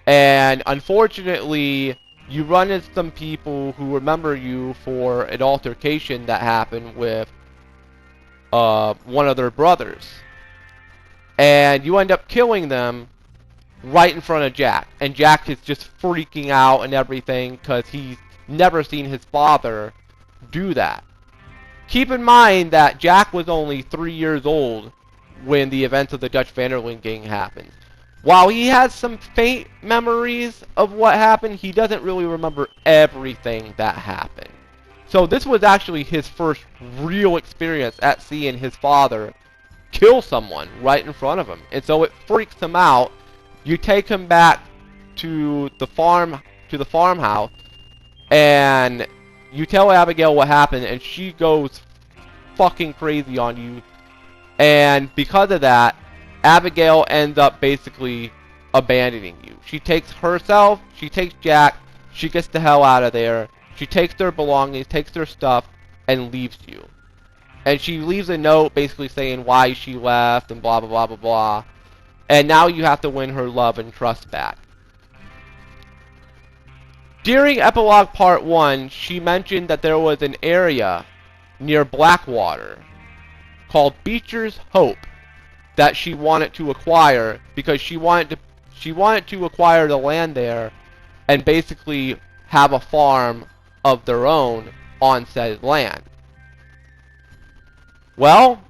and unfortunately, you run into some people who remember you for an altercation that happened with one of their brothers. And you end up killing them right in front of Jack. And Jack is just freaking out and everything because he's never seen his father do that. Keep in mind that Jack was only 3 years old when the events of the Dutch van der Linde gang happened. While he has some faint memories of what happened, he doesn't really remember everything that happened. So this was actually his first real experience at seeing his father kill someone right in front of him. And so it freaks him out. You take him back to the farmhouse, and you tell Abigail what happened, and she goes fucking crazy on you. And because of that, Abigail ends up basically abandoning you. She takes herself, she takes Jack, she gets the hell out of there, she takes their belongings, takes their stuff, and leaves you. And she leaves a note basically saying why she left and blah blah blah blah blah. And now you have to win her love and trust back. During Epilogue Part 1, she mentioned that there was an area near Blackwater called Beecher's Hope that she wanted to acquire because she wanted to acquire the land there and basically have a farm of their own on said land. Well,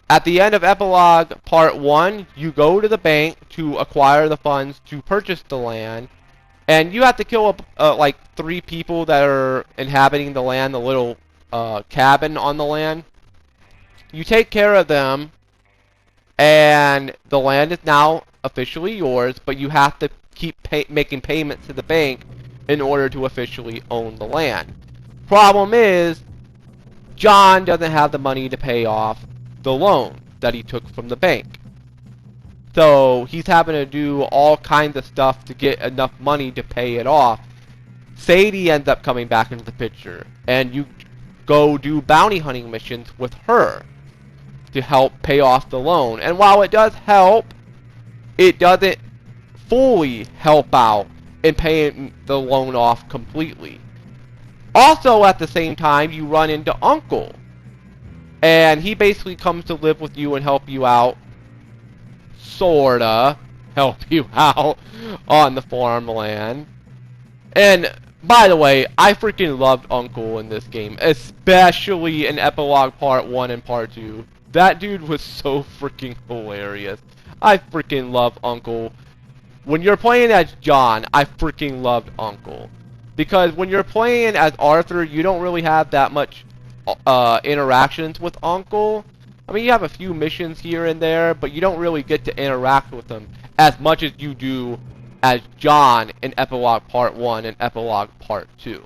at the end of Epilogue Part 1, you go to the bank to acquire the funds to purchase the land, and you have to kill like 3 people that are inhabiting the land, the little cabin on the land. You take care of them, and the land is now officially yours, but you have to keep making payments to the bank in order to officially own the land. Problem is, John doesn't have the money to pay off the loan that he took from the bank. So he's having to do all kinds of stuff to get enough money to pay it off. Sadie ends up coming back into the picture, and you go do bounty hunting missions with her to help pay off the loan. And while it does help, it doesn't fully help out in paying the loan off completely. Also, at the same time, you run into Uncle, and he basically comes to live with you and help you out, sorta help you out on the farmland. And by the way, I freaking loved Uncle in this game, especially in Epilogue Part 1 and Part 2. That dude was so freaking hilarious. I freaking love Uncle. When you're playing as John, I freaking loved Uncle. Because when you're playing as Arthur, you don't really have that much interactions with Uncle. I mean, you have a few missions here and there, but you don't really get to interact with him as much as you do as John in Epilogue Part 1 and Epilogue Part 2.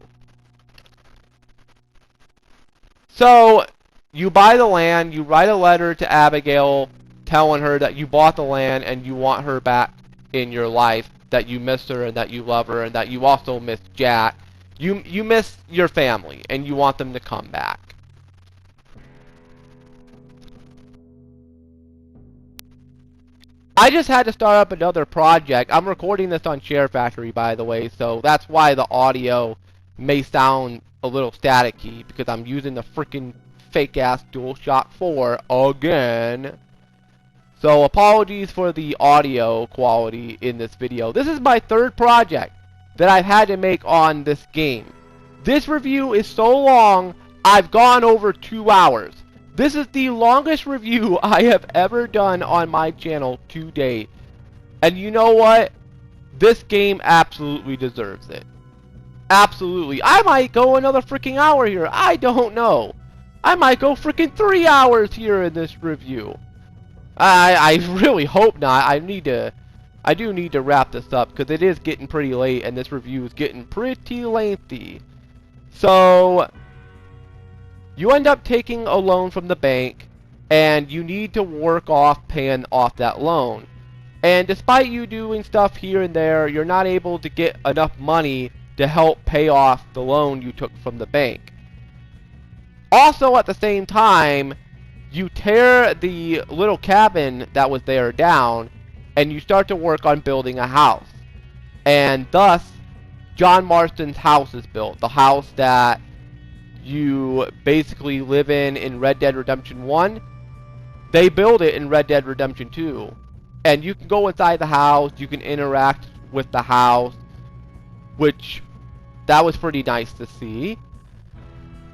So, you buy the land, you write a letter to Abigail telling her that you bought the land and you want her back in your life, that you miss her and that you love her and that you also miss Jack. You miss your family and you want them to come back. I just had to start up another project. I'm recording this on Share Factory, by the way, so that's why the audio may sound a little staticky, because I'm using the freaking fake-ass DualShock 4 again. So apologies for the audio quality in this video. This is my 3rd project that I've had to make on this game. This review is so long, I've gone over 2 hours. This is the longest review I have ever done on my channel to date. And you know what? This game absolutely deserves it. Absolutely. I might go another freaking hour here. I don't know. I might go freaking 3 hours here in this review. I really hope not. I do need to wrap this up because it is getting pretty late and this review is getting pretty lengthy. So, you end up taking a loan from the bank, and you need to work off paying off that loan. And despite you doing stuff here and there, you're not able to get enough money to help pay off the loan you took from the bank. Also, at the same time, you tear the little cabin that was there down, and you start to work on building a house. And thus, John Marston's house is built. The house that you basically live in Red Dead Redemption 1, they build it in Red Dead Redemption 2. And you can go inside the house, you can interact with the house, which, that was pretty nice to see.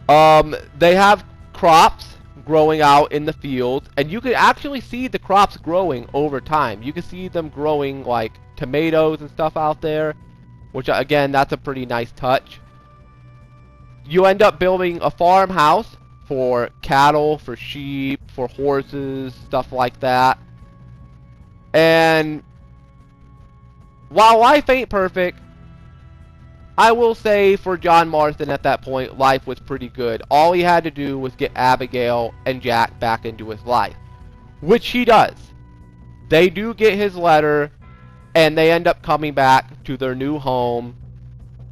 They have crops growing out in the fields, and you can actually see the crops growing over time. You can see them growing like tomatoes and stuff out there, which again, that's a pretty nice touch. You end up building a farmhouse for cattle, for sheep, for horses, stuff like that. And while life ain't perfect, I will say for John Marston at that point, life was pretty good. All he had to do was get Abigail and Jack back into his life, which he does. They do get his letter, and they end up coming back to their new home.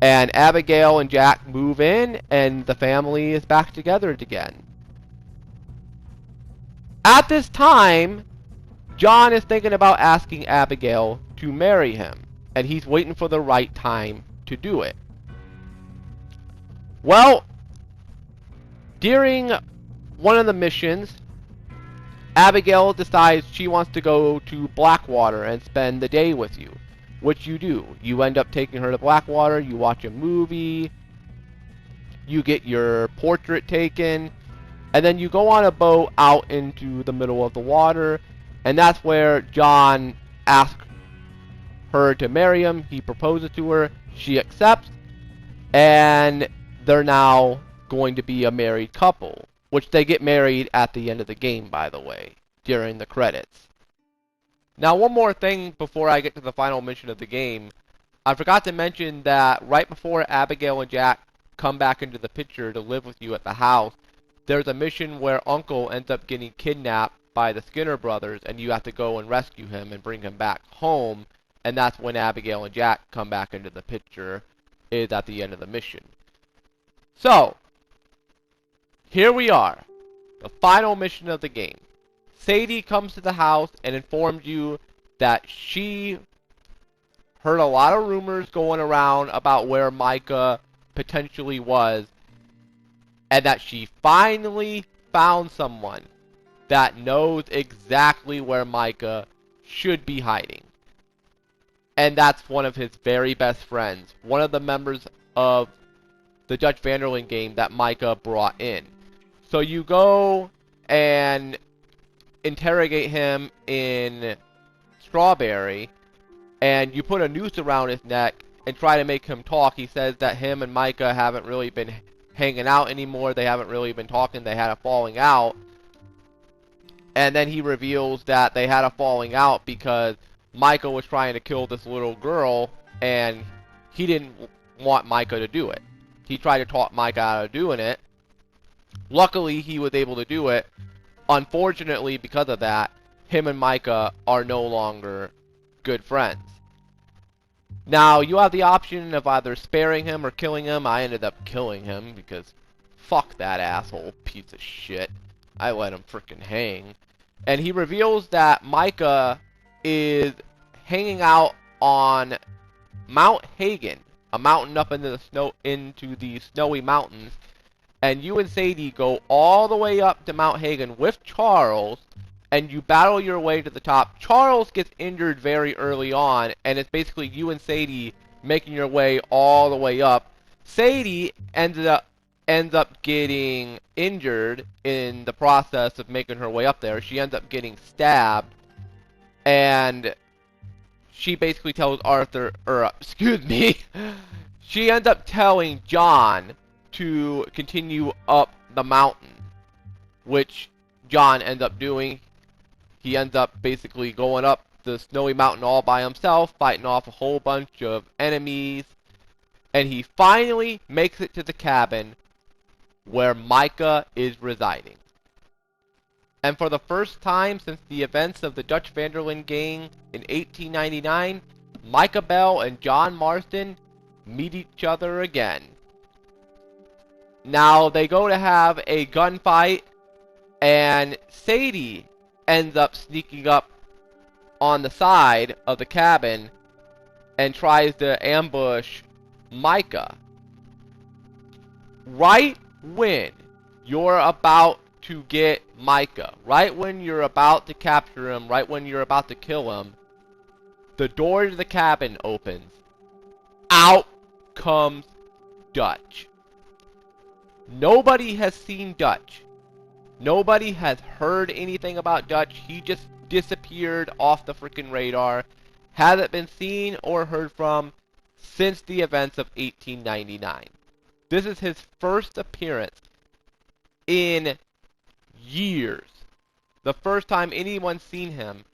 And Abigail and Jack move in, and the family is back together again. At this time, John is thinking about asking Abigail to marry him, and he's waiting for the right time to do it. Well, during one of the missions, Abigail decides she wants to go to Blackwater and spend the day with you, which you do. You end up taking her to Blackwater, you watch a movie, you get your portrait taken, and then you go on a boat out into the middle of the water, and that's where John asks her to marry him. He proposes to her, she accepts, and they're now going to be a married couple, which they get married at the end of the game, by the way, during the credits. Now, one more thing before I get to the final mission of the game. I forgot to mention that right before Abigail and Jack come back into the picture to live with you at the house, there's a mission where Uncle ends up getting kidnapped by the Skinner brothers, and you have to go and rescue him and bring him back home, and that's when Abigail and Jack come back into the picture, is at the end of the mission. So, here we are, the final mission of the game. Sadie comes to the house and informs you that she heard a lot of rumors going around about where Micah potentially was, and that she finally found someone that knows exactly where Micah should be hiding. And that's one of his very best friends, one of the members of the Dutch van der Linde game that Micah brought in. So you go and interrogate him in Strawberry, and you put a noose around his neck and try to make him talk. He says that him and Micah haven't really been hanging out anymore, they haven't really been talking, they had a falling out. And then he reveals that they had a falling out because Micah was trying to kill this little girl, and he didn't want Micah to do it. He tried to talk Micah out of doing it. Luckily, he was able to do it. Unfortunately, because of that, him and Micah are no longer good friends. Now, you have the option of either sparing him or killing him. I ended up killing him because fuck that asshole piece of shit. I let him frickin' hang. And he reveals that Micah is hanging out on Mount Hagen, a mountain up into the snowy mountains. And you and Sadie go all the way up to Mount Hagen with Charles, and you battle your way to the top. Charles gets injured very early on, and it's basically you and Sadie making your way all the way up. Sadie ends up getting injured in the process of making her way up there. She ends up getting stabbed, and she basically tells she ends up telling John to continue up the mountain, which John ends up doing. He ends up basically going up the snowy mountain all by himself, fighting off a whole bunch of enemies, and he finally makes it to the cabin where Micah is residing. And for the first time since the events of the Dutch van der Linde game in 1899, Micah Bell and John Marston meet each other again. Now, they go to have a gunfight, and Sadie ends up sneaking up on the side of the cabin and tries to ambush Micah. Right when you're about to get Micah, right when you're about to capture him, right when you're about to kill him, the door to the cabin opens. Out comes Dutch. Nobody has seen Dutch. Nobody has heard anything about Dutch. He just disappeared off the freaking radar. Hasn't been seen or heard from since the events of 1899. This is his first appearance in years. The first time anyone's seen him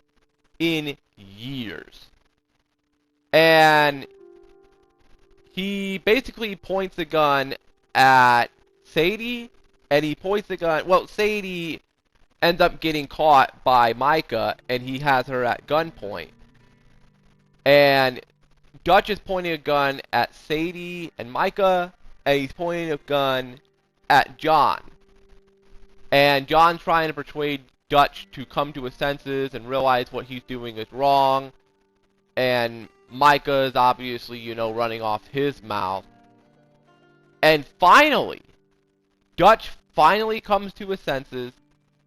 in years. And he basically points a gun at Sadie, and he points the gun. Well, Sadie ends up getting caught by Micah, and he has her at gunpoint. And Dutch is pointing a gun at Sadie and Micah, and he's pointing a gun at John. And John's trying to persuade Dutch to come to his senses and realize what he's doing is wrong. and Micah is obviously, you know, running off his mouth. And finally, Dutch finally comes to his senses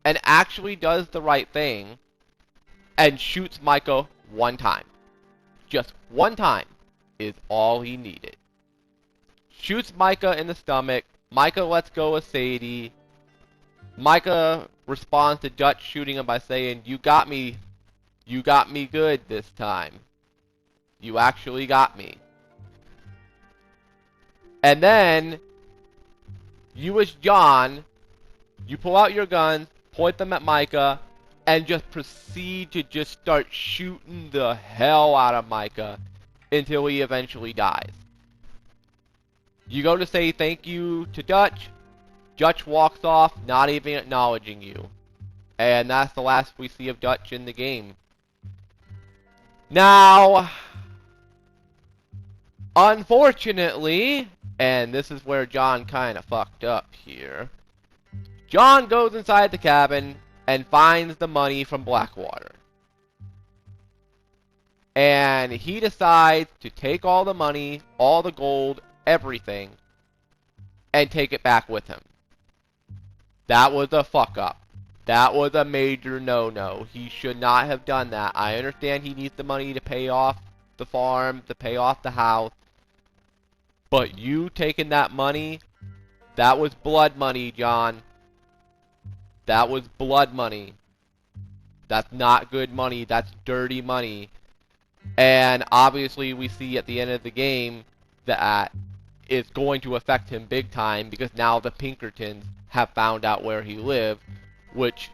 and actually does the right thing and shoots Micah one time. Just one time is all he needed. Shoots Micah in the stomach. Micah lets go of Sadie. Micah responds to Dutch shooting him by saying, "You got me good this time. You actually got me." And then, you as John, you pull out your guns, point them at Micah, and just proceed to just start shooting the hell out of Micah until he eventually dies. You go to say thank you to Dutch. Dutch walks off, not even acknowledging you. And that's the last we see of Dutch in the game. Now, unfortunately, and this is where John kind of fucked up here, John goes inside the cabin and finds the money from Blackwater. And he decides to take all the money, all the gold, everything, and take it back with him. That was a fuck up. That was a major no-no. He should not have done that. I understand he needs the money to pay off the farm, to pay off the house. But you taking that money, that was blood money, John. That was blood money. That's not good money. That's dirty money. And obviously we see at the end of the game that it's going to affect him big time because now the Pinkertons have found out where he lived, which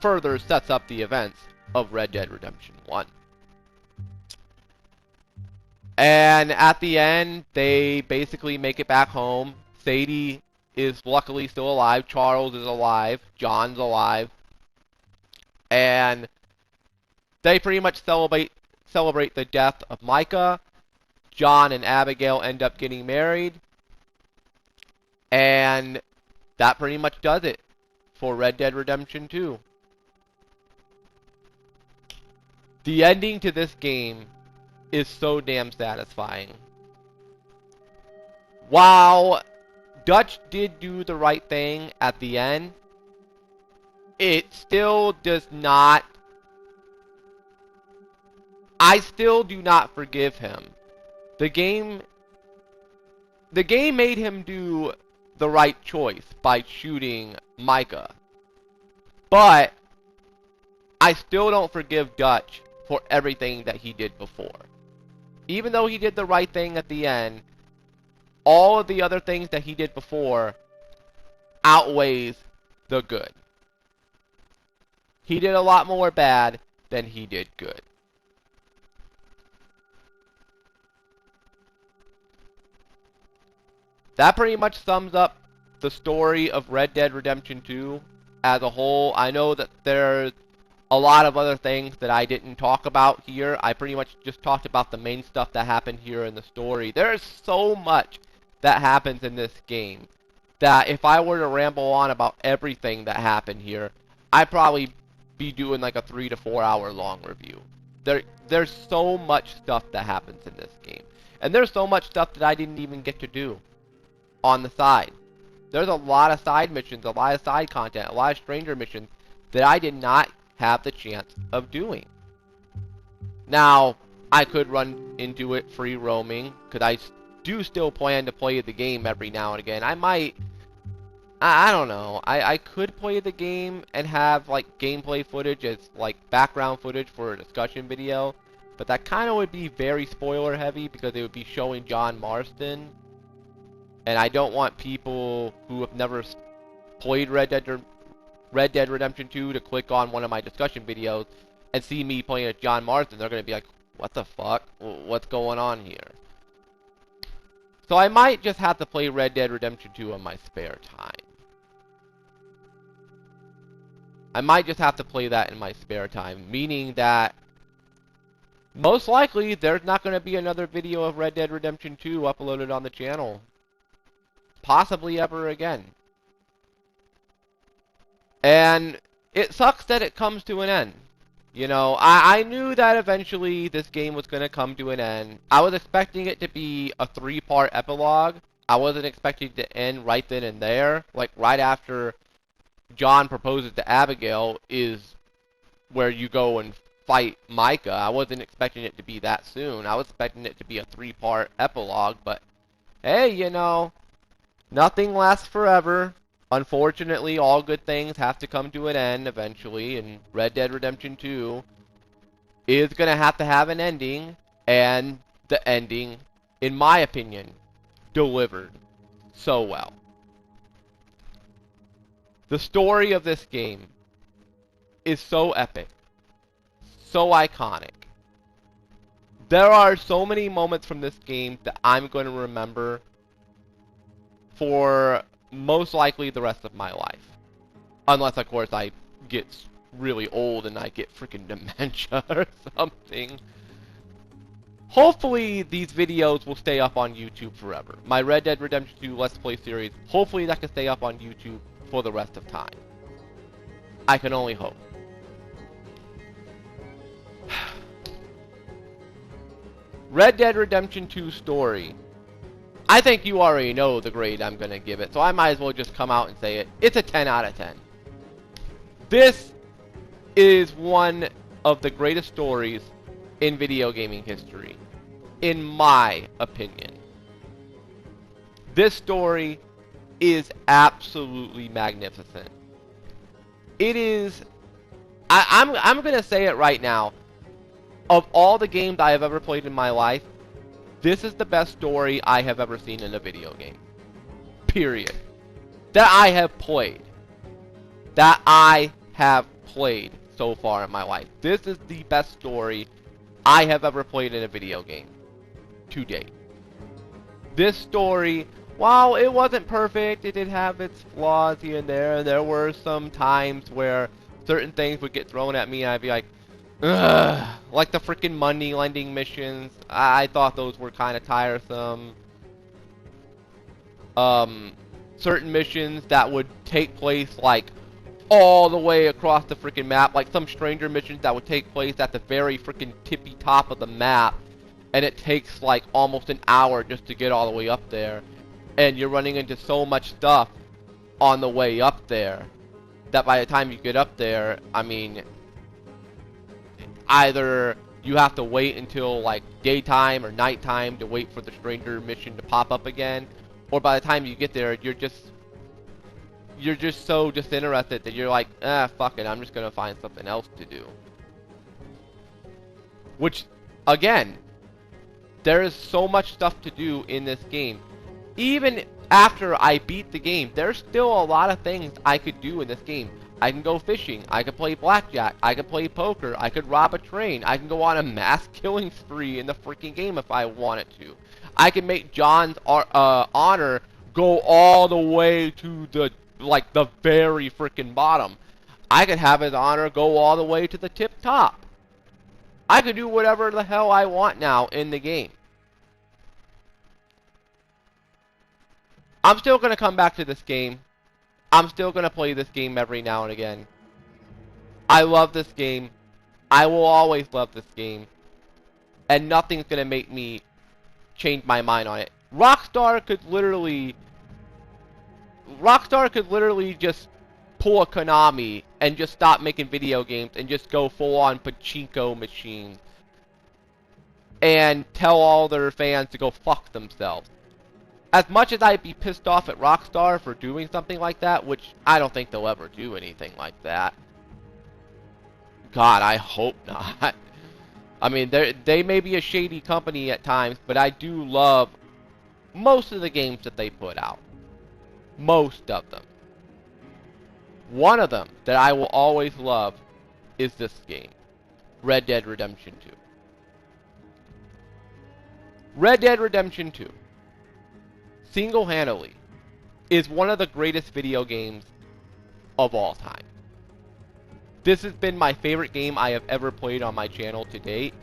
further sets up the events of Red Dead Redemption 1. And at the end, they basically make it back home. Sadie is luckily still alive. Charles is alive. John's alive. And they pretty much celebrate the death of Micah. John and Abigail end up getting married. And that pretty much does it for Red Dead Redemption 2. The ending to this game is so damn satisfying. While Dutch did do the right thing at the end, it still does not... I still do not forgive him. The game made him do the right choice by shooting Micah. But I still don't forgive Dutch for everything that he did before. Even though he did the right thing at the end, all of the other things that he did before outweighs the good. He did a lot more bad than he did good. That pretty much sums up the story of Red Dead Redemption 2 as a whole. I know that there's a lot of other things that I didn't talk about here. I pretty much just talked about the main stuff that happened here in the story. There's so much that happens in this game that if I were to ramble on about everything that happened here, I'd probably be doing like a 3 to 4 hour long review. There's so much stuff that happens in this game. And there's so much stuff that I didn't even get to do on the side. There's a lot of side missions, a lot of side content, a lot of stranger missions that I did not have the chance of doing. Now, I could run into it free roaming, because I do still plan to play the game every now and again. I don't know. I could play the game and have like gameplay footage as like background footage for a discussion video, but that kind of would be very spoiler heavy because it would be showing John Marston. And I don't want people who have never played Red Dead Redemption 2 to click on one of my discussion videos and see me playing as John Marston. They're going to be like, what the fuck? What's going on here? So I might just have to play Red Dead Redemption 2 on my spare time. I might just have to play that in my spare time, meaning that most likely there's not going to be another video of Red Dead Redemption 2 uploaded on the channel. Possibly ever again. And it sucks that it comes to an end. You know, I knew that eventually this game was going to come to an end. I was expecting it to be a 3-part epilogue. I wasn't expecting it to end right then and there. Like, right after John proposes to Abigail is where you go and fight Micah. I wasn't expecting it to be that soon. I was expecting it to be a 3-part epilogue, but hey, you know, nothing lasts forever. Unfortunately, all good things have to come to an end eventually, and Red Dead Redemption 2 is going to have an ending, and the ending, in my opinion, delivered so well. The story of this game is so epic, so iconic. There are so many moments from this game that I'm going to remember for most likely the rest of my life. Unless, of course, I get really old and I get freaking dementia or something. Hopefully, these videos will stay up on YouTube forever. My Red Dead Redemption 2 Let's Play series, hopefully that can stay up on YouTube for the rest of time. I can only hope. Red Dead Redemption 2 story. I think you already know the grade I'm going to give it, so I might as well just come out and say it. It's a 10 out of 10. This is one of the greatest stories in video gaming history, in my opinion. This story is absolutely magnificent. It is... I'm going to say it right now. Of all the games I have ever played in my life, this is the best story I have ever seen in a video game. Period. That I have played. That I have played so far in my life. This is the best story I have ever played in a video game. To date. This story, while it wasn't perfect, it did have its flaws here and there. There were some times where certain things would get thrown at me and I'd be like, ugh, like the freaking money lending missions. I thought those were kind of tiresome. Certain missions that would take place like all the way across the freaking map, like some stranger missions that would take place at the very freaking tippy top of the map, and it takes like almost an hour just to get all the way up there, and you're running into so much stuff on the way up there that by the time you get up there, I mean, either you have to wait until like daytime or nighttime to wait for the stranger mission to pop up again, or by the time you get there, you're just so disinterested that you're like, fuck it, I'm just gonna find something else to do. Which, again, there is so much stuff to do in this game. Even after I beat the game, there's still a lot of things I could do in this game. I can go fishing, I could play blackjack, I could play poker, I could rob a train, I can go on a mass killing spree in the freaking game if I wanted to. I can make John's honor go all the way to the very freaking bottom. I could have his honor go all the way to the tip top. I could do whatever the hell I want now in the game. I'm still going to come back to this game. I'm still going to play this game every now and again. I love this game. I will always love this game. And nothing's going to make me change my mind on it. Rockstar could literally just pull a Konami and just stop making video games and just go full-on pachinko machines and tell all their fans to go fuck themselves. As much as I'd be pissed off at Rockstar for doing something like that, which I don't think they'll ever do anything like that. God, I hope not. I mean, they may be a shady company at times, but I do love most of the games that they put out. Most of them. One of them that I will always love is this game, Red Dead Redemption 2. Red Dead Redemption 2, single-handedly, is one of the greatest video games of all time. This has been my favorite game I have ever played on my channel to date.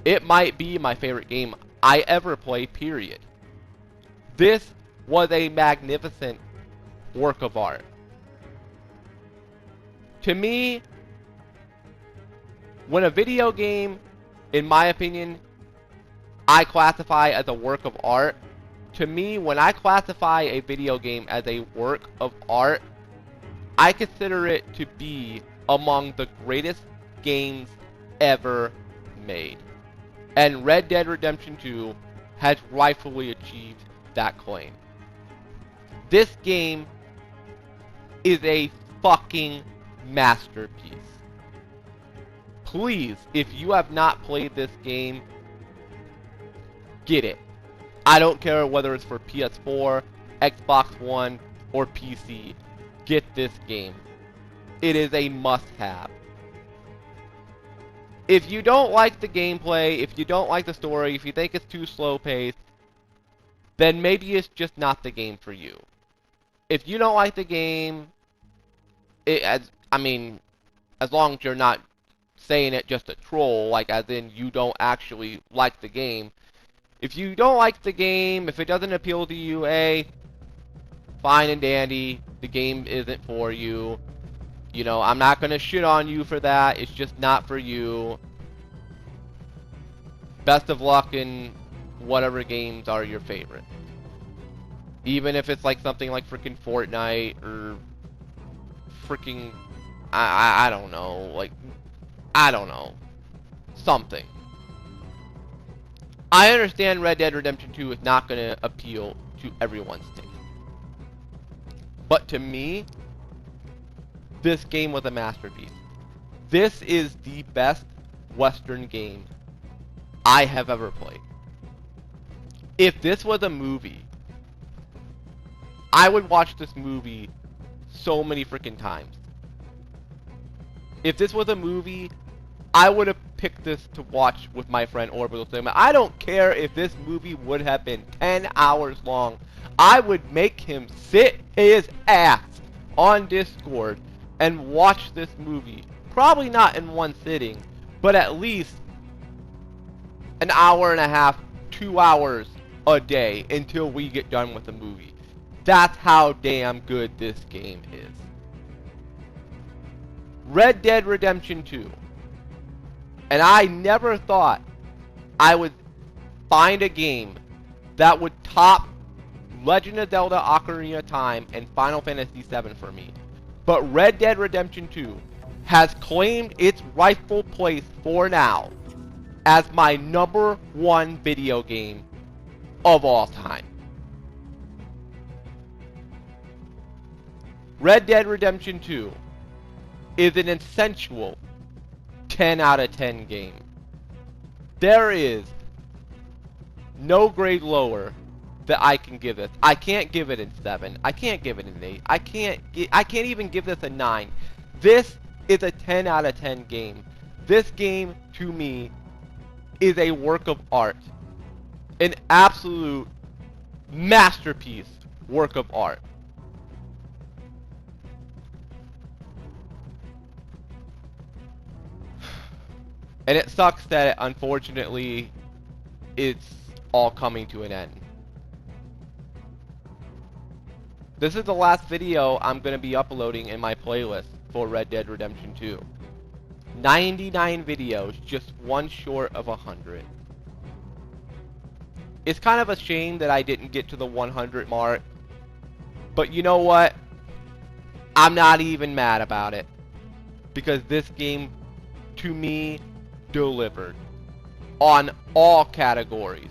It might be my favorite game I ever play, period. This was a magnificent work of art. To me, When a video game, in my opinion, I classify as a work of art, to me, when I classify a video game as a work of art, I consider it to be among the greatest games ever made. And Red Dead Redemption 2 has rightfully achieved that claim. This game is a fucking masterpiece. Please, if you have not played this game, get it. I don't care whether it's for PS4, Xbox One, or PC. Get this game. It is a must-have. If you don't like the gameplay, if you don't like the story, if you think it's too slow-paced, then maybe it's just not the game for you. If you don't like the game, as long as you're not saying it just a troll, like as in you don't actually like the game. If you don't like the game, if it doesn't appeal to you, fine and dandy, the game isn't for you. You know, I'm not gonna shit on you for that, it's just not for you. Best of luck in whatever games are your favorite. Even if it's like something like freaking Fortnite, or freaking, I don't know, like, I don't know, something. I understand Red Dead Redemption 2 is not going to appeal to everyone's taste. But to me, this game was a masterpiece. This is the best Western game I have ever played. If this was a movie, I would watch this movie so many freaking times. If this was a movie, I would have picked this to watch with my friend Orbital Cinema. I don't care if this movie would have been 10 hours long. I would make him sit his ass on Discord and watch this movie. Probably not in one sitting, but at least an hour and a half, 2 hours a day until we get done with the movie. That's how damn good this game is. Red Dead Redemption 2. And I never thought I would find a game that would top Legend of Zelda Ocarina of Time and Final Fantasy VII for me. But Red Dead Redemption 2 has claimed its rightful place for now as my #1 video game of all time. Red Dead Redemption 2 is an essential 10 out of 10 game. There is no grade lower that I can give this. I can't give it a 7. I can't give it an 8. I can't even give this a 9. This is a 10 out of 10 game. This game, to me, is a work of art. An absolute masterpiece work of art. And it sucks that, unfortunately, it's all coming to an end. This is the last video I'm going to be uploading in my playlist for Red Dead Redemption 2. 99 videos, just one short of 100. It's kind of a shame that I didn't get to the 100 mark. But you know what? I'm not even mad about it. Because this game, to me, delivered on all categories: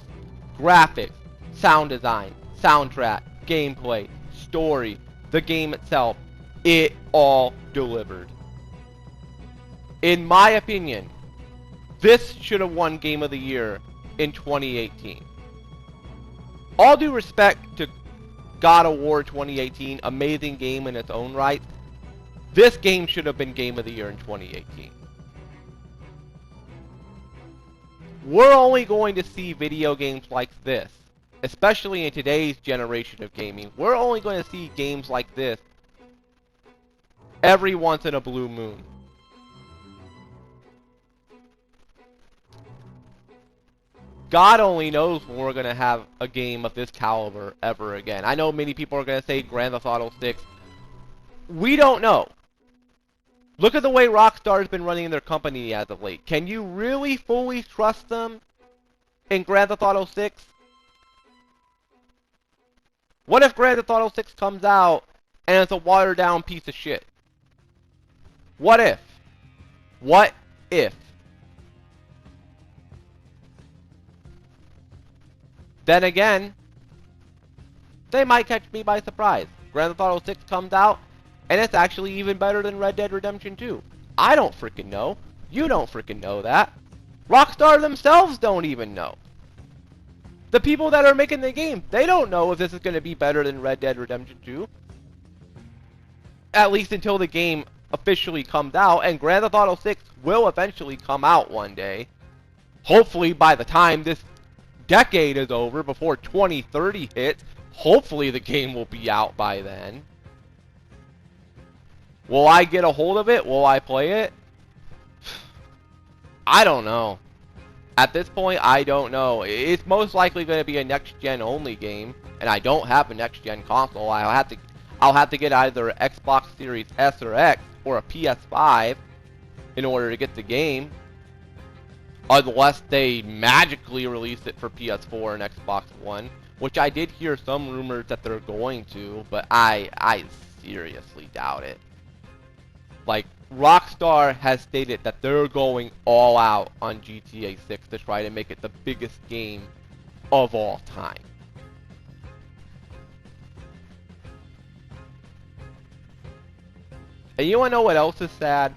graphics, sound design, soundtrack, gameplay, story, the game itself. It all delivered. In my opinion, this should have won Game of the Year in 2018. All due respect to God of War 2018, amazing game in its own right, this game should have been Game of the Year in 2018. We're only going to see video games like this, especially in today's generation of gaming. We're only going to see games like this every once in a blue moon. God only knows when we're going to have a game of this caliber ever again. I know many people are going to say Grand Theft Auto 6. We don't know. Look at the way Rockstar's been running their company as of late. Can you really fully trust them in Grand Theft Auto 6? What if Grand Theft Auto 6 comes out and it's a watered down piece of shit? What if? What if? Then again, they might catch me by surprise. Grand Theft Auto 6 comes out, and it's actually even better than Red Dead Redemption 2. I don't freaking know. You don't freaking know that. Rockstar themselves don't even know. The people that are making the game, they don't know if this is going to be better than Red Dead Redemption 2. At least until the game officially comes out, and Grand Theft Auto 6 will eventually come out one day. Hopefully by the time this decade is over, before 2030 hits, hopefully the game will be out by then. Will I get a hold of it? Will I play it? I don't know. At this point, I don't know. It's most likely going to be a next-gen only game, and I don't have a next-gen console. I'll have to get either an Xbox Series S or X or a PS5 in order to get the game. Unless they magically release it for PS4 and Xbox One, which I did hear some rumors that they're going to, but I seriously doubt it. Like, Rockstar has stated that they're going all out on GTA 6 to try to make it the biggest game of all time. And you wanna know what else is sad?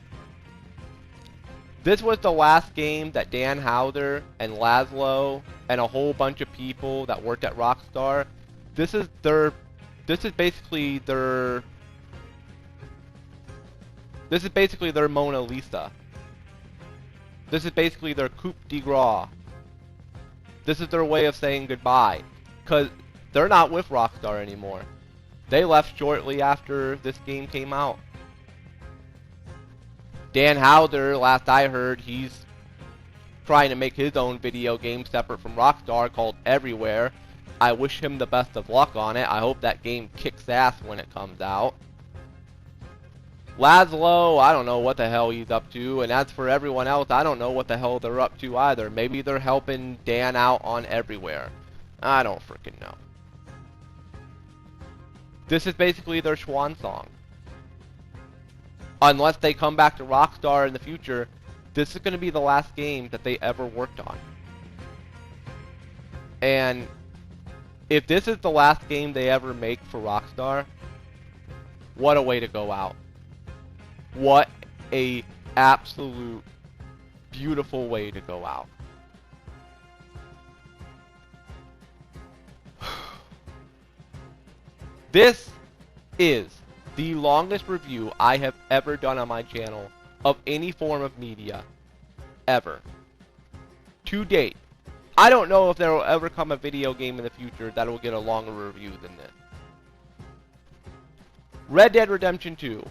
This was the last game that Dan Houser and Laszlo and a whole bunch of people that worked at Rockstar, this is basically their Mona Lisa. This is basically their coup de grace. This is their way of saying goodbye, because they're not with Rockstar anymore. They left shortly after this game came out. Dan Houser, last I heard, he's trying to make his own video game separate from Rockstar called Everywhere. I wish him the best of luck on it. I hope that game kicks ass when it comes out. Laszlo, I don't know what the hell he's up to, and as for everyone else, I don't know what the hell they're up to either. Maybe they're helping Dan out on Everywhere. I don't freaking know. This is basically their swan song. Unless they come back to Rockstar in the future, this is going to be the last game that they ever worked on. And if this is the last game they ever make for Rockstar, what a way to go out. What a absolute beautiful way to go out. This is the longest review I have ever done on my channel of any form of media, ever. To date. I don't know if there will ever come a video game in the future that will get a longer review than this. Red Dead Redemption 2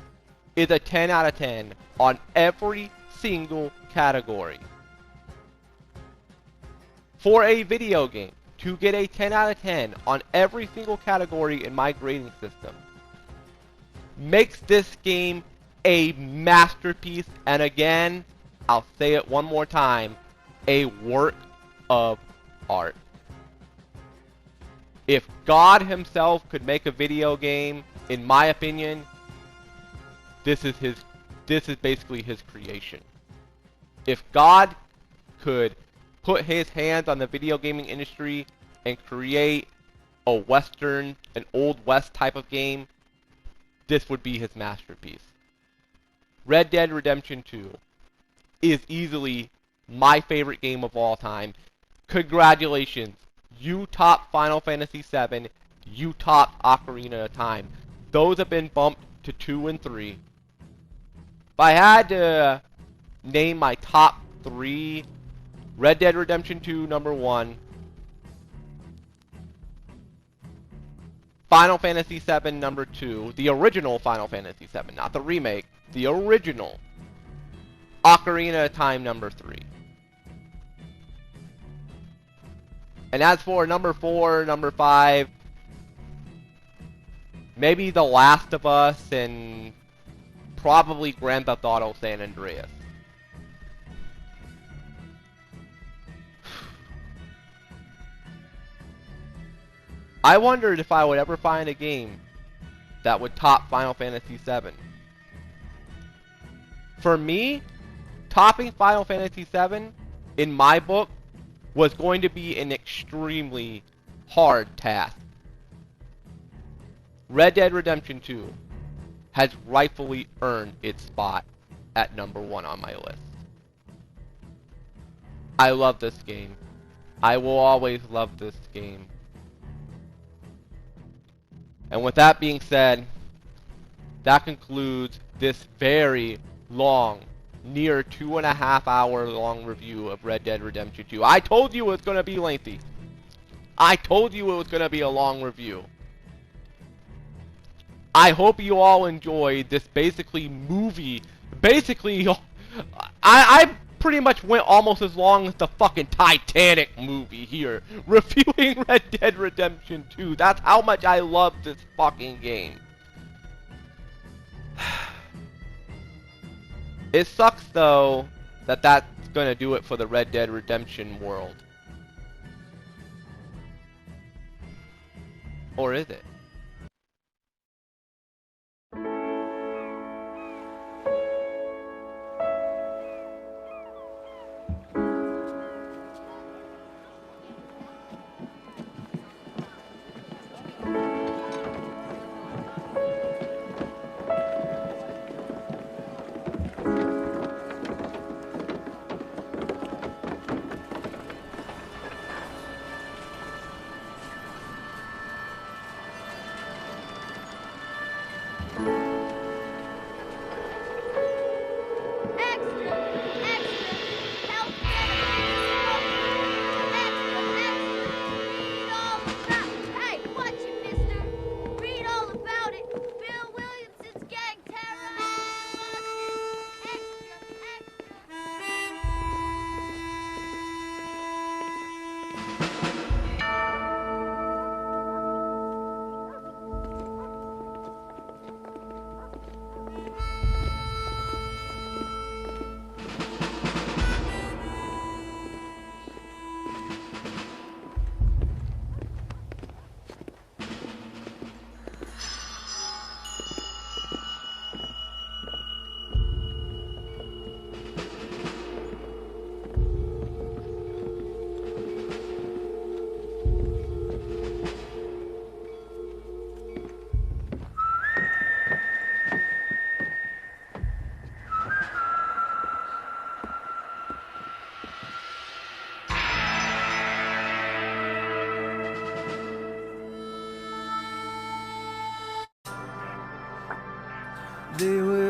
is a 10 out of 10 on every single category. For a video game, to get a 10 out of 10 on every single category in my grading system makes this game a masterpiece, and again, I'll say it one more time, a work of art. If God himself could make a video game, in my opinion, this is basically his creation. If God could put his hands on the video gaming industry and create a Western, an Old West type of game, this would be his masterpiece. Red Dead Redemption 2 is easily my favorite game of all time. Congratulations. You topped Final Fantasy VII. You topped Ocarina of Time. Those have been bumped to 2 and 3. If I had to name my top 3, Red Dead Redemption 2, number 1. Final Fantasy VII number 2, the original Final Fantasy VII, not the remake, the original. Ocarina of Time number 3. And as for number 4, number 5, maybe The Last of Us and probably Grand Theft Auto San Andreas. I wondered if I would ever find a game that would top Final Fantasy VII. For me, topping Final Fantasy VII, in my book, was going to be an extremely hard task. Red Dead Redemption 2 has rightfully earned its spot at number 1 on my list. I love this game. I will always love this game. And with that being said, that concludes this very long, near 2.5 hour long review of Red Dead Redemption 2. I told you it was going to be lengthy. I told you it was going to be a long review. I hope you all enjoyed this movie. I pretty much went almost as long as the fucking Titanic movie here, reviewing Red Dead Redemption 2. That's how much I love this fucking game. It sucks, though, that that's gonna do it for the Red Dead Redemption world. Or is it? They were